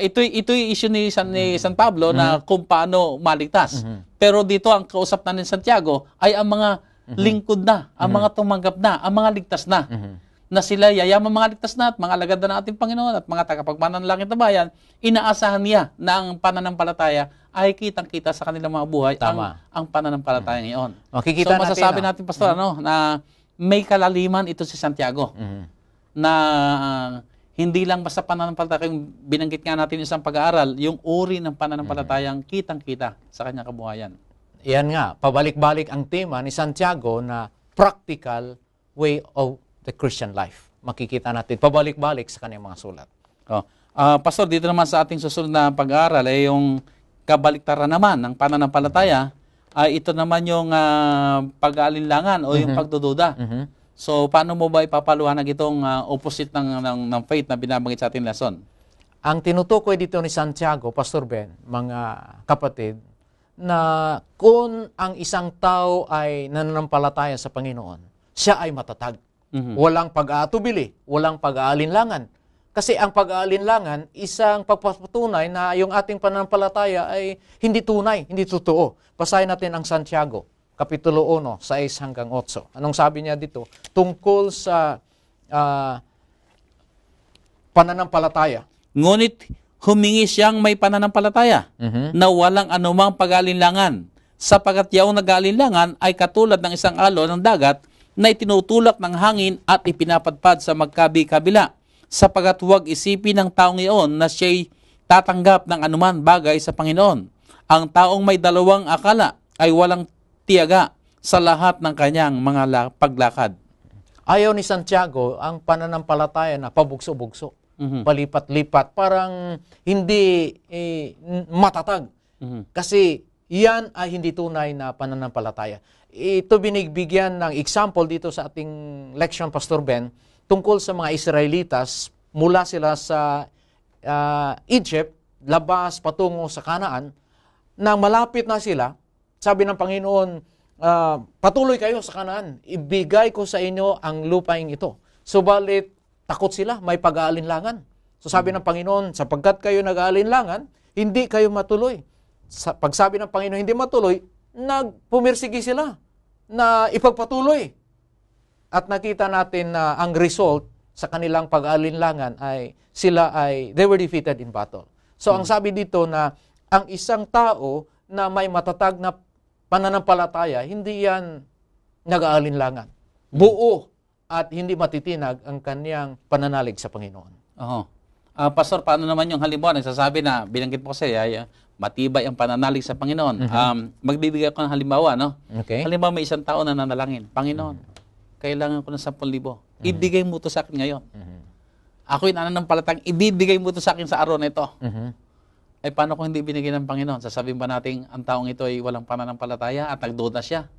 Ito'y issue ni San Pablo na kung paano maligtas. Pero dito ang kausap na ni Santiago ay ang mga lingkod na, ang mga tumanggap na, ang mga ligtas na. Na sila yayaman mga ligtas na at mga alagad na ng ating Panginoon at mga tagapagmananalangin ng bayan, inaasahan niya na ang pananampalataya ay kitang-kita sa kanilang mga buhay ang pananampalataya ngayon. Makikita so masasabi natin, Pastor, na may kalaliman ito si Santiago. Na hindi lang basta pananampalataya, yung binanggit nga natin isang pag-aaral, yung uri ng pananampalatayang kitang-kita sa kanyang kabuhayan. Yan nga, pabalik-balik ang tema ni Santiago na practical way of the Christian life. Makikita natin pabalik-balik sa kanyang mga sulat. Pastor, dito naman sa ating susunod na pag-aaral ay yung kabaliktaran naman ng pananampalataya, ay ito naman yung pag-aalinlangan o yung pagdududa. So, paano mo ba ipapaluhanag itong opposite ng faith na binabanggit sa ating lesson? Ang tinutukoy dito ni Santiago, Pastor Ben, mga kapatid, na kung ang isang tao ay nananampalataya sa Panginoon, siya ay matatag. Walang pag-aatubili, walang pag-aalinlangan. Kasi ang pag-aalinlangan, isang pagpapatunay na yung ating pananampalataya ay hindi tunay, hindi totoo. Basahin natin ang Santiago, Kapitulo 1, 6 hanggang 8. Anong sabi niya dito? Tungkol sa pananampalataya. Ngunit humingi siyang may pananampalataya na walang anumang pag-aalinlangan, sapagat yaong nag-aalinlangan ay katulad ng isang alon ng dagat na itinutulak ng hangin at ipinapadpad sa magkabi-kabila, sapagat huwag isipin ng taong iyon na siya'y tatanggap ng anuman bagay sa Panginoon. Ang taong may dalawang akala ay walang tiyaga sa lahat ng kanyang mga paglakad. Ayaw ni Santiago ang pananampalataya na pabugso-bugso, palipat-lipat, parang hindi matatag. Kasi yan ay hindi tunay na pananampalataya. Ito binigbigyan ng example dito sa ating leksyon, Pastor Ben, tungkol sa mga Israelitas mula sila sa Egypt, labas patungo sa Canaan, nang malapit na sila, sabi ng Panginoon, patuloy kayo sa Canaan, ibigay ko sa inyo ang lupain ito. Subalit, takot sila, may pag-aalinlangan. So sabi ng Panginoon, sapagkat kayo nag-aalinlangan, hindi kayo matuloy. Pagsabi ng Panginoon, hindi matuloy, pumirsigi sila na ipagpatuloy. At nakita natin na ang result sa kanilang pag-aalinlangan ay they were defeated in battle. So ang sabi dito na ang isang tao na may matatag na pananampalataya, hindi yan nag-aalinlangan. Buo at hindi matitinag ang kanyang pananalig sa Panginoon. Pastor, paano naman yung halimbawa? Nagsasabi na, binanggit po kasi, matibay ang pananalig sa Panginoon. Magbibigay ako ng halimbawa, no? Okay. Halimbawa, may isang tao na nanalangin. Panginoon, kailangan ko ng 10,000. Ibigay mo to sa akin ngayon. Ako'y nananampalatang, ibibigay mo to sa akin sa araw na ito. Ay paano kung hindi binigay ng Panginoon? Sasabihin ba natin ang taong ito ay walang pananampalataya at nagduda siya?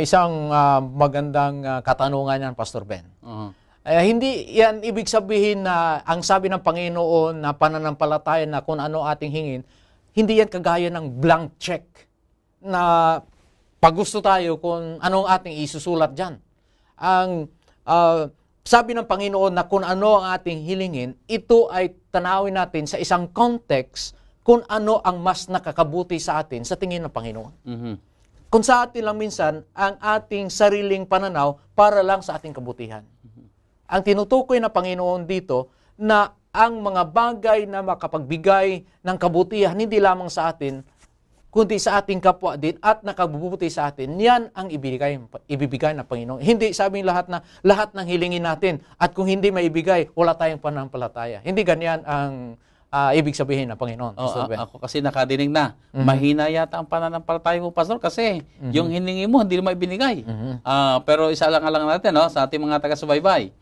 Isang magandang katanungan yan, Pastor Ben. Hindi yan ibig sabihin na ang sabi ng Panginoon na pananampalataya na kung ano ating hingin, hindi yan kagaya ng blank check na pag gusto tayo kung anong ating isusulat dyan. Ang sabi ng Panginoon na kung ano ang ating hilingin, ito ay tanawin natin sa isang context kung ano ang mas nakakabuti sa atin sa tingin ng Panginoon. Kung sa atin lang minsan, ang ating sariling pananaw para lang sa ating kabutihan. Ang tinutukoy na Panginoon dito na ang mga bagay na makapagbigay ng kabutihan, hindi lamang sa atin, kundi sa ating kapwa din at nakabubuti sa atin, yan ang ibibigay ng Panginoon. Hindi sabing lahat ng hilingin natin at kung hindi maibigay, wala tayong pananampalataya. Hindi ganyan ang ibig sabihin ng Panginoon. Ako kasi nakadinig na, mahina yata ang pananampalataya mo, Pastor, kasi yung hiningi mo, hindi mo ibinigay. Pero isa lang natin, no, sa ating mga taga-subaybay,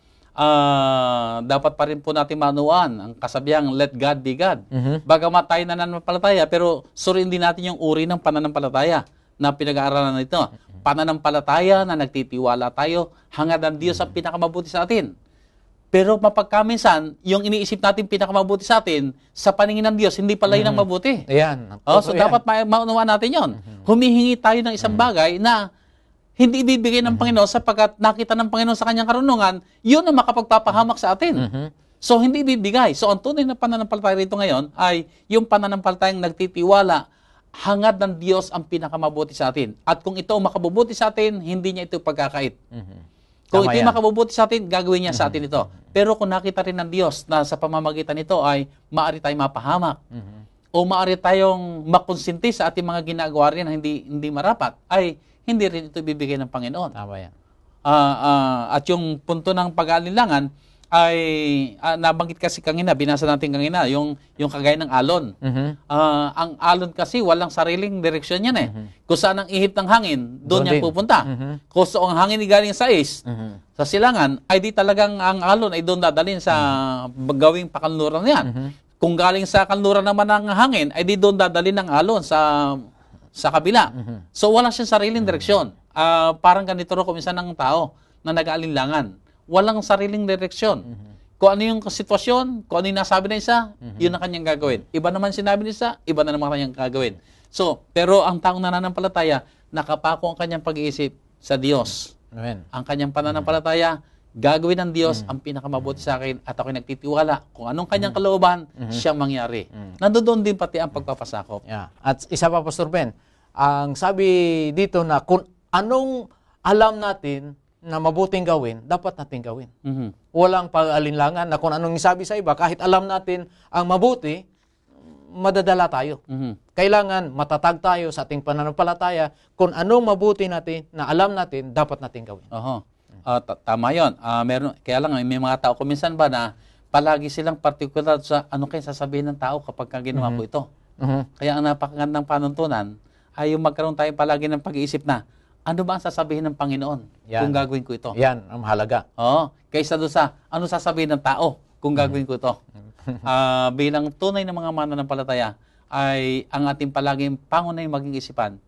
dapat pa rin po natin manuan ang kasabihang let God be God. Bagamat tayo nananampalataya, pero suriin din natin yung uri ng pananampalataya na pinag-aaralan nito. Pananampalataya na nagtitiwala tayo hangad ang Diyos ang pinakamabuti sa atin. Pero mapagkaminsan, yung iniisip natin pinakamabuti sa atin, sa paningin ng Diyos, hindi pala yun ang mabuti. Ayan. So dapat maunawaan natin yon. Humihingi tayo ng isang bagay na hindi ibibigay ng Panginoon sapagkat nakita ng Panginoon sa kanyang karunungan, yun ang makapagpapahamak sa atin. So, hindi ibibigay. So, ang tunay na pananampalataya rito ngayon ay yung pananampalatayang nagtitiwala, hangad ng Diyos ang pinakamabuti sa atin. At kung ito makabubuti sa atin, hindi niya ito pagkakait. Kung ito makabubuti sa atin, gagawin niya sa atin ito. Pero kung nakita rin ng Diyos na sa pamamagitan nito ay maaari tayong mapahamak o maaari tayong makonsinti sa ating mga ginagawa rin na hindi marapat, ay hindi rin ito ibibigay ng Panginoon. Tama yan. At yung punto ng pag-aalinlangan ay nabanggit kasi kanina, binasa natin kanina, yung kagaya ng alon. Ang alon kasi walang sariling direksyon yan eh. Kung saan ang ihip ng hangin, doon yan pupunta. Kung saan ang hangin galing sa east, sa silangan, ay di talagang ang alon ay doon dadalhin sa gawing pakanluran yan. Kung galing sa kanluran naman ng hangin, ay di doon dadalhin ng alon sa kabila. So, wala siyang sariling direksyon. Parang ganito rin kuminsan ng tao na nag-aalinlangan. Walang sariling direksyon. Kung ano yung sitwasyon, kung ano yung nasabi na isa, yun ang kanyang gagawin. Iba naman sinabi na isa, iba na naman kanyang gagawin. So, pero ang taong nananampalataya, nakapako ang kanyang pag-iisip sa Diyos. Amen. Ang kanyang pananampalataya, gagawin ng Diyos ang pinakamabuti sa akin at ako'y nagtitiwala. Kung anong kanyang kalooban, siyang mangyari. Nandoon din pati ang pagpapasakop. Yeah. At isa pa, Pastor Ben, ang sabi dito na kung anong alam natin na mabuting gawin, dapat natin gawin. Walang pag-alinlangan na kung anong sabi sa iba, kahit alam natin ang mabuti, madadala tayo. Kailangan matatag tayo sa ating pananampalataya kung anong mabuti natin na alam natin, dapat natin gawin. Tama yun. Kaya lang, may mga tao kuminsan ba na palagi silang particular sa ano kaya sasabihin ng tao kapag ginawa ko ito. Kaya ang napakagandang panuntunan ay yung magkaroon tayo palagi ng pag-iisip na ano ba ang sasabihin ng Panginoon kung gagawin ko ito? Yan, ang mahalaga. Kaysa doon sa ano sasabihin ng tao kung gagawin ko ito. Bilang tunay na mga mananampalataya ay ang ating palaging pangunahing maging isipan,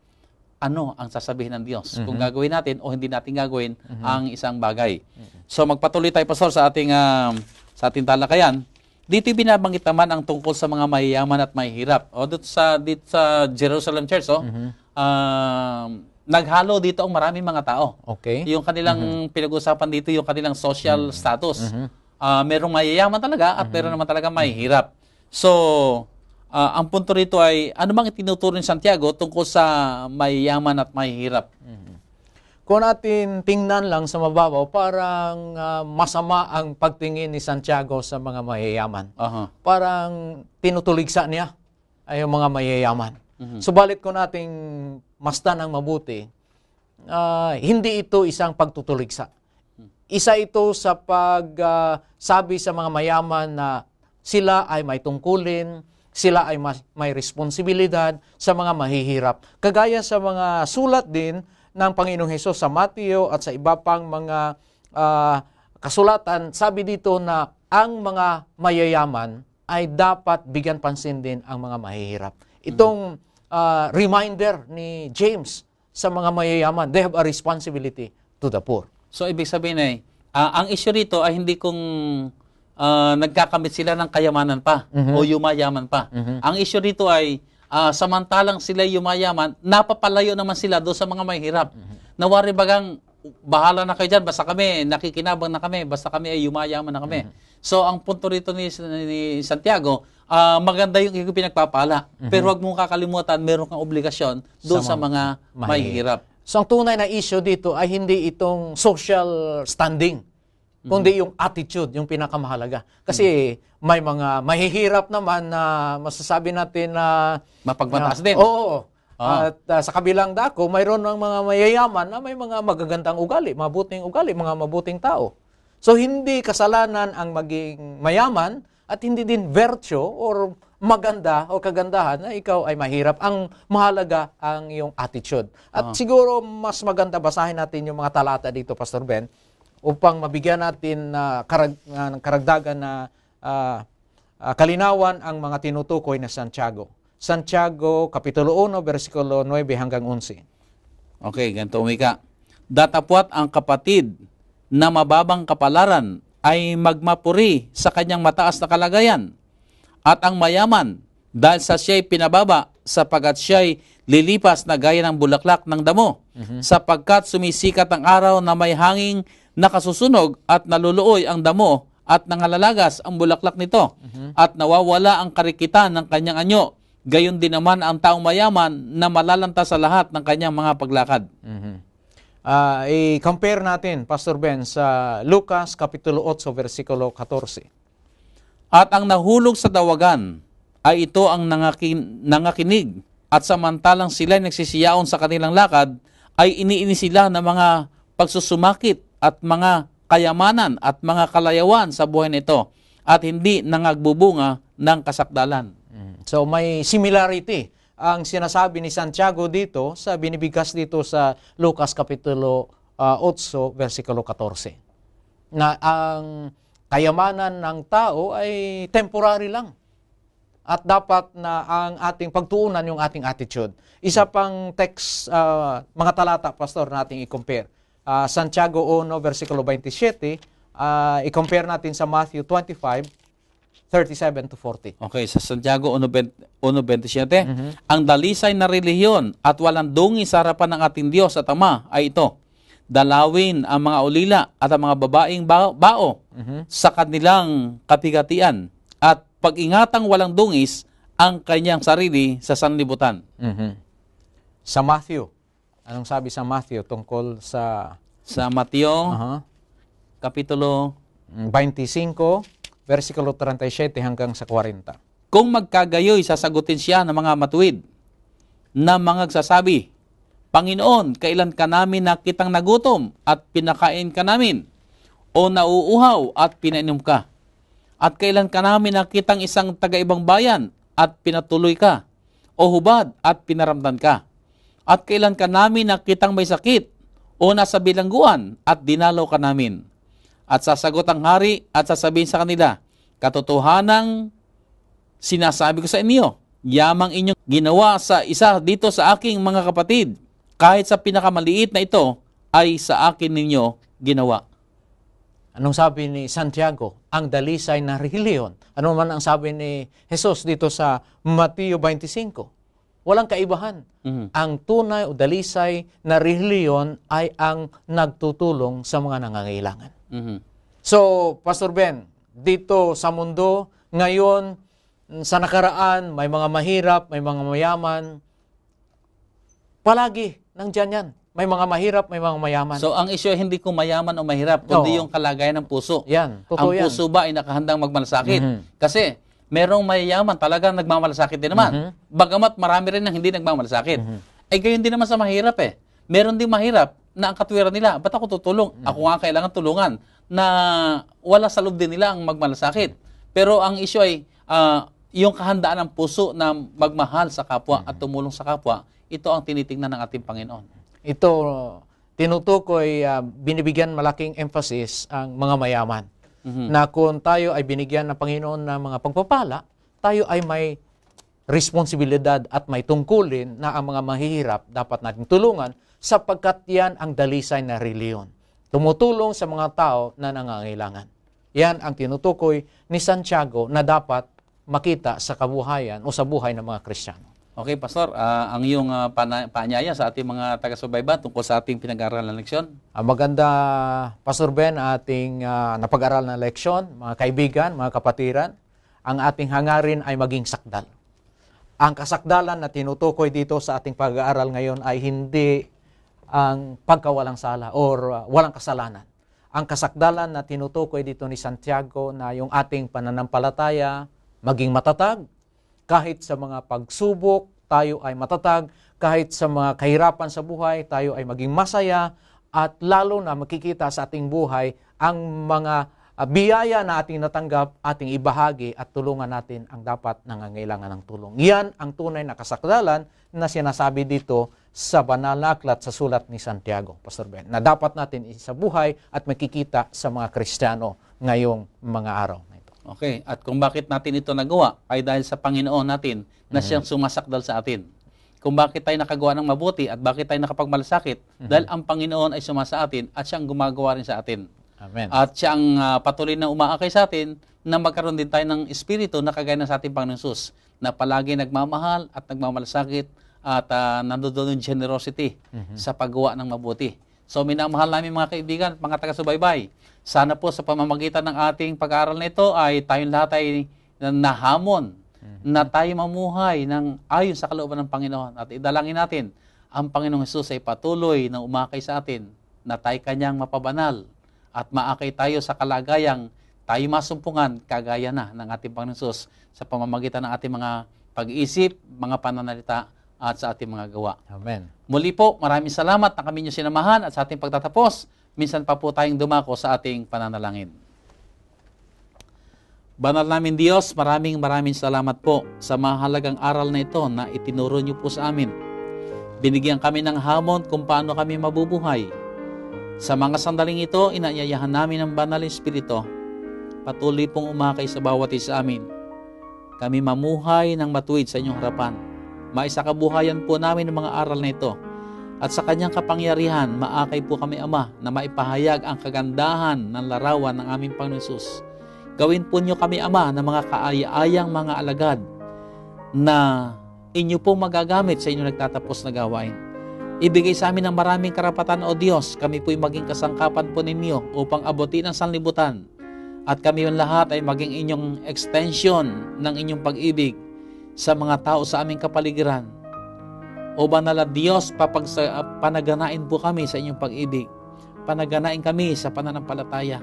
ano ang sasabihin ng Diyos kung gagawin natin o hindi natin gagawin ang isang bagay. So magpatuloy tayo, Pastor, sa ating talakayan. Dito binabanggit naman ang tungkol sa mga mayayaman at mahihirap. Dito sa Jerusalem Church, naghalo dito ang maraming mga tao. Okay. Yung kanilang pinag-usapan dito, yung kanilang social status. Merong mayayaman talaga at meron naman talaga mahihirap. So, ang punto rito ay, ano bang itinuturo ni Santiago tungkol sa mayayaman at mahihirap? Kung natin tingnan lang sa mababaw, parang masama ang pagtingin ni Santiago sa mga mayayaman. Parang tinutuligsa niya ay yung mga mayayaman. Subalit kung nating masdan ang mabuti, hindi ito isang pagtutuligsa. Isa ito sa pagsabi sa mga mayaman na sila ay may tungkulin, sila ay may responsibilidad sa mga mahihirap. Kagaya sa mga sulat din ng Panginoong Hesus sa Mateo at sa iba pang mga kasulatan, sabi dito na ang mga mayayaman ay dapat bigyan pansin din ang mga mahihirap. Itong reminder ni James sa mga mayayaman, they have a responsibility to the poor. So, ibig sabihin ay, ang issue rito ay hindi kung nagkakamit sila ng kayamanan pa o yumayaman pa. Ang issue rito ay, samantalang sila yumayaman, napapalayo naman sila doon sa mga mahirap. Nawari bagang, bahala na kayo dyan, basta kami, nakikinabang na kami, basta kami ay yumayaman na kami. So, ang punto rito ni Santiago, maganda yung pinagpapala. Pero huwag mong kakalimutan, meron kang obligasyon doon sa mga mahihirap. So, ang tunay na issue dito ay hindi itong social standing, kundi yung attitude, yung pinakamahalaga. Kasi may mga mahihirap naman na masasabi natin na mapagmataas din. Oo. At sa kabilang dako, mayroon ng mga mayayaman na may mga magagandang ugali, mabuting ugali, mga mabuting tao. So, hindi kasalanan ang maging mayaman at hindi din virtue or maganda o kagandahan na ikaw ay mahirap. Ang mahalaga ang iyong attitude. At siguro mas maganda basahin natin yung mga talata dito, Pastor Ben, upang mabigyan natin ng karagdagan na kalinawan ang mga tinutukoy na Santiago. Santiago, Kapitulo 1, versikulo 9 hanggang 11. Okay, ganito umika. Datapwat ang kapatid na mababang kapalaran ay magmapuri sa kanyang mataas na kalagayan. At ang mayaman, dahil sa siya'y pinababa, sapagkat siya'y lilipas na gaya ng bulaklak ng damo, sapagkat sumisikat ang araw na may hanging nakasusunog at naluluoy ang damo at nangalalagas ang bulaklak nito, at nawawala ang karikitan ng kanyang anyo. Gayon din naman ang taong mayaman na malalanta sa lahat ng kanyang mga paglakad. I-compare natin, Pastor Ben, sa Lucas, Kapitulo 8, versikulo 14. At ang nahulog sa dawagan ay ito ang nangakinig, at samantalang sila nagsisiyaon sa kanilang lakad, ay iniini sila ng mga pagsusumakit at mga kayamanan at mga kalayawan sa buhay nito, at hindi nangagbubunga ng kasakdalan. So may similarity ang sinasabi ni Santiago dito sa binibigkas dito sa Lucas Kapitulo 8, versikulo 14. Na ang kayamanan ng tao ay temporary lang. At dapat na ang ating pagtuunan yung ating attitude. Isa pang text, mga talata, Pastor, nating i-compare. Santiago 1, versikulo 27, i-compare natin sa Matthew 25, 37 to 40. Okay, sa Santiago 1:27, ang dalisay na relihiyon at walang dungi sa harapan ng ating Diyos at Ama ay ito: dalawin ang mga ulila at ang mga babaeng bao sa kanilang katigatian, at pag-ingatang walang dungis ang kanyang sarili sa sanlibutan. Sa Matthew, anong sabi sa Matthew tungkol sa Mateo, Kapitulo 25, versikulo 37 hanggang sa 40. Kung magkagayoy, sasagutin siya ng mga matuwid na mga nagsasabi, Panginoon, kailan ka namin nakitang nagutom at pinakain ka namin? O nauuhaw at pinainom ka? At kailan ka namin nakitang isang taga-ibang bayan at pinatuloy ka? O hubad at pinaramdan ka? At kailan ka namin nakitang may sakit o nasa bilangguan at dinalaw ka namin? At sasagot ang hari at sasabihin sa kanila, katotohanang sinasabi ko sa inyo, yamang inyong ginawa sa isa dito sa aking mga kapatid, kahit sa pinakamaliit na ito, ay sa akin ninyo ginawa. Anong sabi ni Santiago? Ang dalisay na relihiyon. Ano man ang sabi ni Jesus dito sa Mateo 25? Walang kaibahan. Ang tunay o dalisay na relihiyon ay ang nagtutulong sa mga nangangailangan. So, Pastor Ben, dito sa mundo, ngayon, sa nakaraan, may mga mahirap, may mga mayaman. Palagi, nandyan yan. May mga mahirap, may mga mayaman. So, ang issue ay hindi kung mayaman o mahirap, kundi yung kalagayan ng puso. Yan, ang puso ba ay nakahandang magmalasakit? Kasi, merong mayayaman talagang nagmamalasakit din naman. Bagamat marami rin ang hindi nagmamalasakit. Ay gayon din naman sa mahirap eh. Meron din mahirap na ang katwiran nila, ba't ako tutulong? Ako nga kailangan tulungan na wala sa loob din nila ang magmalasakit. Pero ang issue ay yung kahandaan ng puso na magmahal sa kapwa at tumulong sa kapwa, ito ang tinitingnan ng ating Panginoon. Ito, tinutukoy, binibigyan malaking emphasis ang mga mayaman. Na kung tayo ay binigyan ng Panginoon ng mga pagpapala, tayo ay may responsibilidad at may tungkulin na ang mga mahihirap dapat nating tulungan sapagkat yan ang dalisay na reliyon. Tumutulong sa mga tao na nangangailangan. Yan ang tinutukoy ni Santiago na dapat makita sa kabuhayan o sa buhay ng mga Kristiyano. Okay, Pastor, ang iyong paanyaya sa ating mga taga-subayban tungkol sa ating pinag-aaralan na leksyon? Maganda, Pastor Ben, ating napag-aral na leksyon, mga kaibigan, mga kapatiran, ang ating hangarin ay maging sakdal. Ang kasakdalan na tinutukoy dito sa ating pag-aaral ngayon ay hindi ang pagkawalang sala or walang kasalanan. Ang kasakdalan na tinutukoy dito ni Santiago na yung ating pananampalataya maging matatag, kahit sa mga pagsubok, tayo ay matatag. Kahit sa mga kahirapan sa buhay, tayo ay maging masaya. At lalo na makikita sa ating buhay ang mga biyaya na ating natanggap, ating ibahagi at tulungan natin ang dapat nangangailangan ng tulong. Yan ang tunay na kasakdalan na sinasabi dito sa banal na aklat sa sulat ni Santiago, Pastor Ben, na dapat natin sa buhay at makikita sa mga Kristiyano ngayong mga araw. Okay, at kung bakit natin ito nagawa ay dahil sa Panginoon natin na siyang sumasakdal sa atin. Kung bakit tayo nakagawa ng mabuti at bakit tayo nakapagmalasakit, dahil ang Panginoon ay sumasa atin at siyang gumagawa rin sa atin. Amen. At siyang patuloy na umaakay sa atin na magkaroon din tayo ng espiritu na kagaya na sa ating Panginoon Jesus, na palagi nagmamahal at nagmamalasakit at nandoon yung generosity sa paggawa ng mabuti. So minamahal namin mga kaibigan, mga taga-subaybay. Sana po sa pamamagitan ng ating pag-aaral na ito ay tayong lahat ay nahamon na tayo mamuhay ng ayon sa kalooban ng Panginoon. At idalangin natin, ang Panginoong Jesus ay patuloy na umakay sa atin na tayo kanyang mapabanal at maakay tayo sa kalagayang tayo masumpungan kagaya na ng ating Panginoong Jesus sa pamamagitan ng ating mga pag-iisip, mga pananalita at sa ating mga gawa. Amen. Muli po, maraming salamat na kami niyo sinamahan at sa ating pagtatapos, minsan pa po tayong dumako sa ating pananalangin. Banal namin Diyos, maraming salamat po sa mahalagang aral na ito na itinuro niyo po sa amin. Binigyan kami ng hamon kung paano kami mabubuhay. Sa mga sandaling ito, inaanyayahan namin ang Banal Espiritu. Patuloy pong umakay sa bawat isa amin. Kami mamuhay ng matuwid sa inyong harapan. Maisakabuhayan po namin ang mga aral na ito. At sa kanyang kapangyarihan, maakay po kami, Ama, na maipahayag ang kagandahan ng larawan ng aming Panginoon Jesus. Gawin po niyo kami, Ama, ng mga kaaya-ayang mga alagad na inyo po magagamit sa inyong nagtatapos na gawain. Ibigay sa amin ng maraming karapatan, O Diyos. Kami po'y maging kasangkapan po ninyo upang abutin ang sanlibutan. At kami yung lahat ay maging inyong extension ng inyong pag-ibig sa mga tao sa aming kapaligiran. O banal na Diyos, panaganain po kami sa inyong pag-ibig. Panaganain kami sa pananampalataya.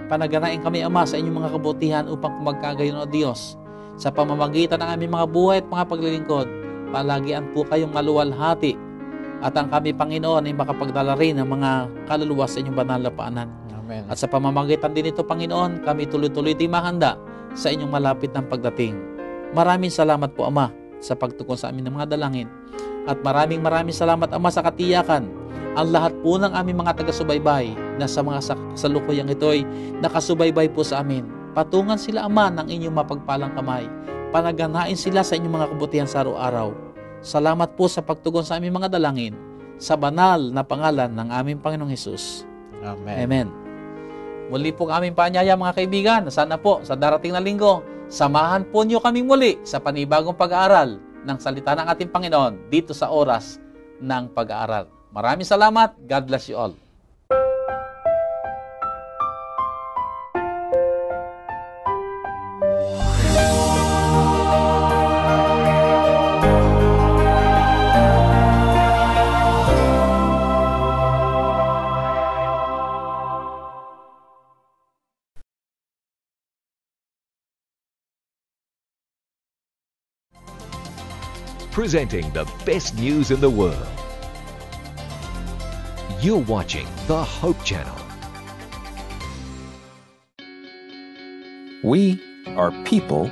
Panaganain kami, Ama, sa inyong mga kabutihan upang magkagayon, O Diyos, sa pamamagitan ng aming mga buhay at mga paglilingkod. Palagian po kayong maluwalhati at ang kami, Panginoon, ay makapagdala rin ng mga kaluluwa sa inyong banal na paanan. Amen. At sa pamamagitan din ito, Panginoon, kami tuloy-tuloy din mahanda sa inyong malapit ng pagdating. Maraming salamat po, Ama, sa pagtugon sa amin ng mga dalangin. At maraming salamat, Ama, sa katiyakan. Ang lahat po ng aming mga taga-subaybay na sa mga kasalukuyang ito ay nakasubaybay po sa amin. Patungan sila, Ama, ng inyong mapagpalang kamay. Panaganain sila sa inyong mga kabutihan sa araw-araw. Salamat po sa pagtugon sa aming mga dalangin sa banal na pangalan ng aming Panginoong Hesus. Amen. Amen. Muli po ang aming paanyaya, mga kaibigan. Sana po sa darating na linggo, samahan po niyo kaming muli sa panibagong pag-aaral ng salita ng ating Panginoon dito sa oras ng pag-aaral. Maraming salamat. God bless you all. Presenting the best news in the world. You're watching the Hope Channel. We are people,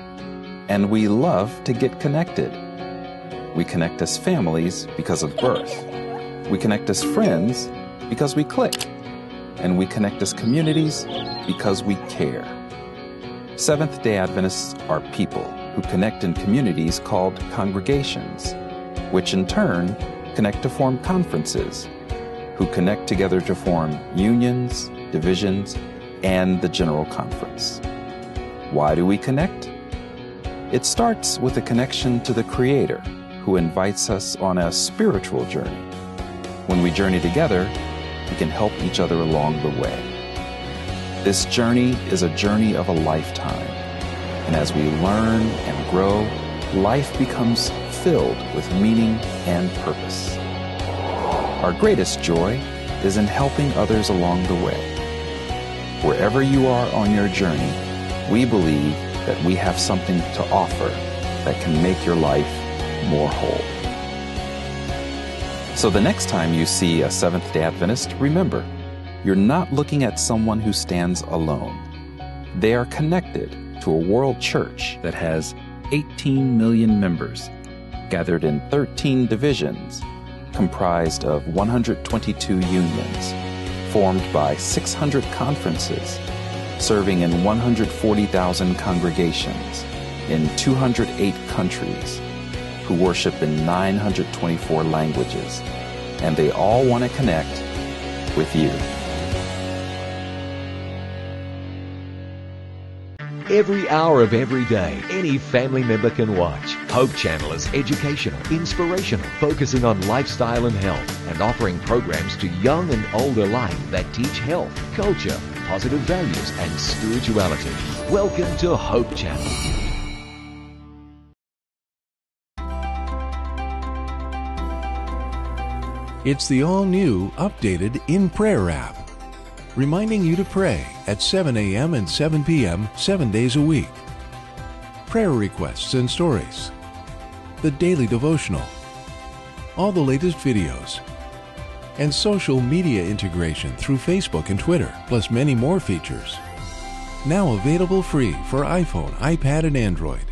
and we love to get connected. We connect as families because of birth. We connect as friends because we click. And we connect as communities because we care. Seventh-day Adventists are people who connect in communities called congregations, which in turn connect to form conferences, who connect together to form unions, divisions, and the General Conference. Why do we connect? It starts with a connection to the Creator, who invites us on a spiritual journey. When we journey together, we can help each other along the way. This journey is a journey of a lifetime. And as we learn and grow, life becomes filled with meaning and purpose. Our greatest joy is in helping others along the way. Wherever you are on your journey, we believe that we have something to offer that can make your life more whole. So the next time you see a Seventh-day Adventist, remember, you're not looking at someone who stands alone. They are connected to a world church that has 18 million members, gathered in 13 divisions, comprised of 122 unions, formed by 600 conferences, serving in 140,000 congregations in 208 countries, who worship in 924 languages, and they all want to connect with you. Every hour of every day, any family member can watch. Hope Channel is educational, inspirational, focusing on lifestyle and health, and offering programs to young and old alike that teach health, culture, positive values, and spirituality. Welcome to Hope Channel. It's the all-new, updated In Prayer app, reminding you to pray at 7 a.m. and 7 p.m. 7 days a week. Prayer requests and stories, the daily devotional, all the latest videos, and social media integration through Facebook and Twitter, plus many more features. Now available free for iPhone, iPad, and Android.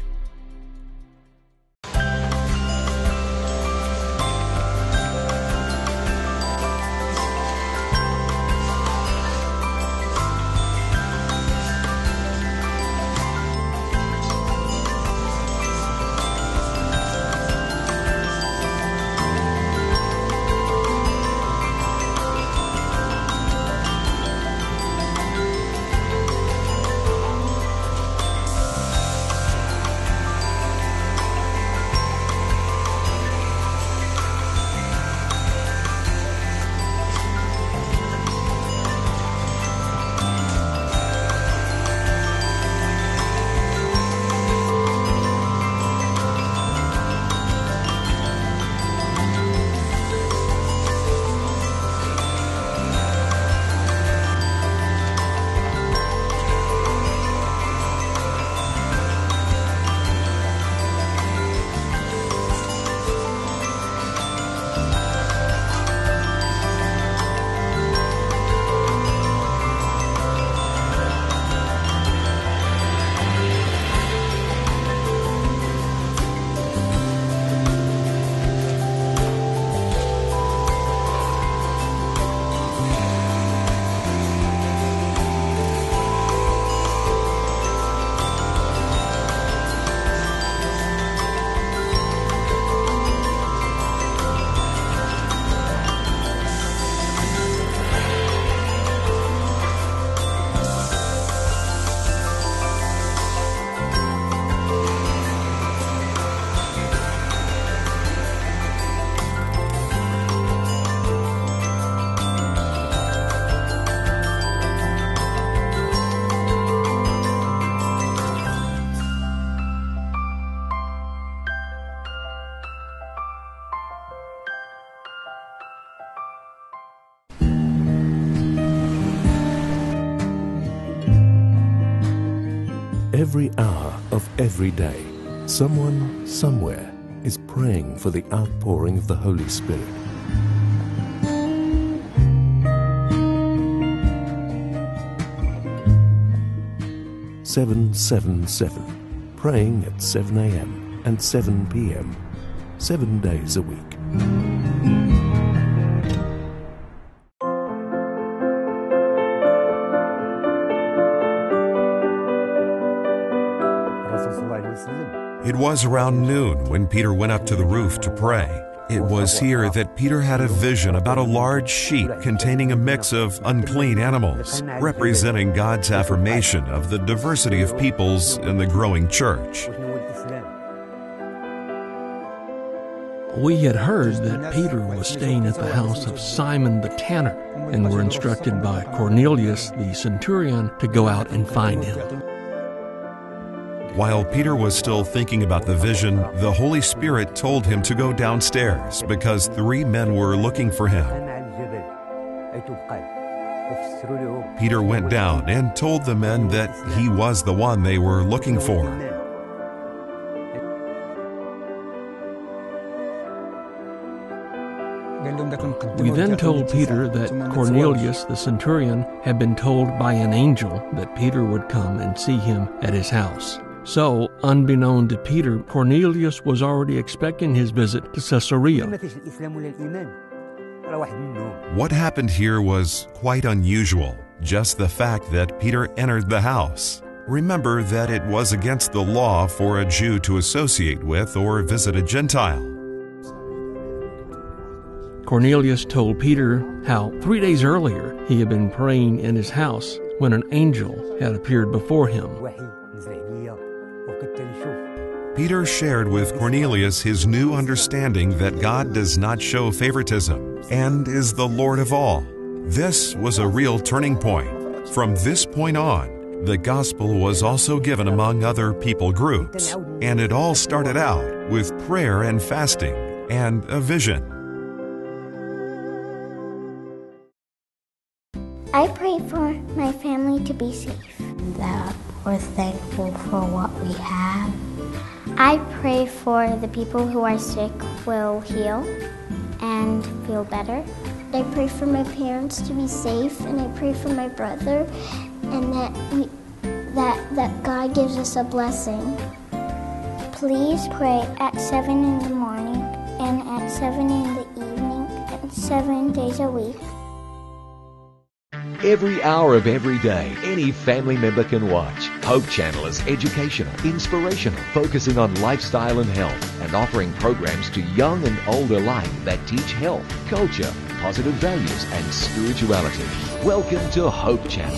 Every hour of every day, someone somewhere is praying for the outpouring of the Holy Spirit. "777", praying at 7 a.m. and 7 p.m., 7 days a week. It was around noon when Peter went up to the roof to pray. It was here that Peter had a vision about a large sheet containing a mix of unclean animals, representing God's affirmation of the diversity of peoples in the growing church. We had heard that Peter was staying at the house of Simon the tanner, and were instructed by Cornelius the centurion to go out and find him. While Peter was still thinking about the vision, the Holy Spirit told him to go downstairs because 3 men were looking for him. Peter went down and told the men that he was the one they were looking for. We then told Peter that Cornelius the centurion had been told by an angel that Peter would come and see him at his house. So, unbeknown to Peter, Cornelius was already expecting his visit to Caesarea. What happened here was quite unusual, just the fact that Peter entered the house. Remember that it was against the law for a Jew to associate with or visit a Gentile. Cornelius told Peter how 3 days earlier he had been praying in his house when an angel had appeared before him. Peter shared with Cornelius his new understanding that God does not show favoritism and is the Lord of all. This was a real turning point. From this point on, the gospel was also given among other people groups, and it all started out with prayer and fasting and a vision. I pray for my family to be safe. That we're thankful for what we have. I pray for the people who are sick will heal and feel better. I pray for my parents to be safe, and I pray for my brother, and that God gives us a blessing. Please pray at 7 in the morning and at 7 in the evening and 7 days a week. Every hour of every day, any family member can watch. Hope Channel is educational, inspirational, focusing on lifestyle and health, and offering programs to young and old alike that teach health, culture, positive values, and spirituality. Welcome to Hope Channel.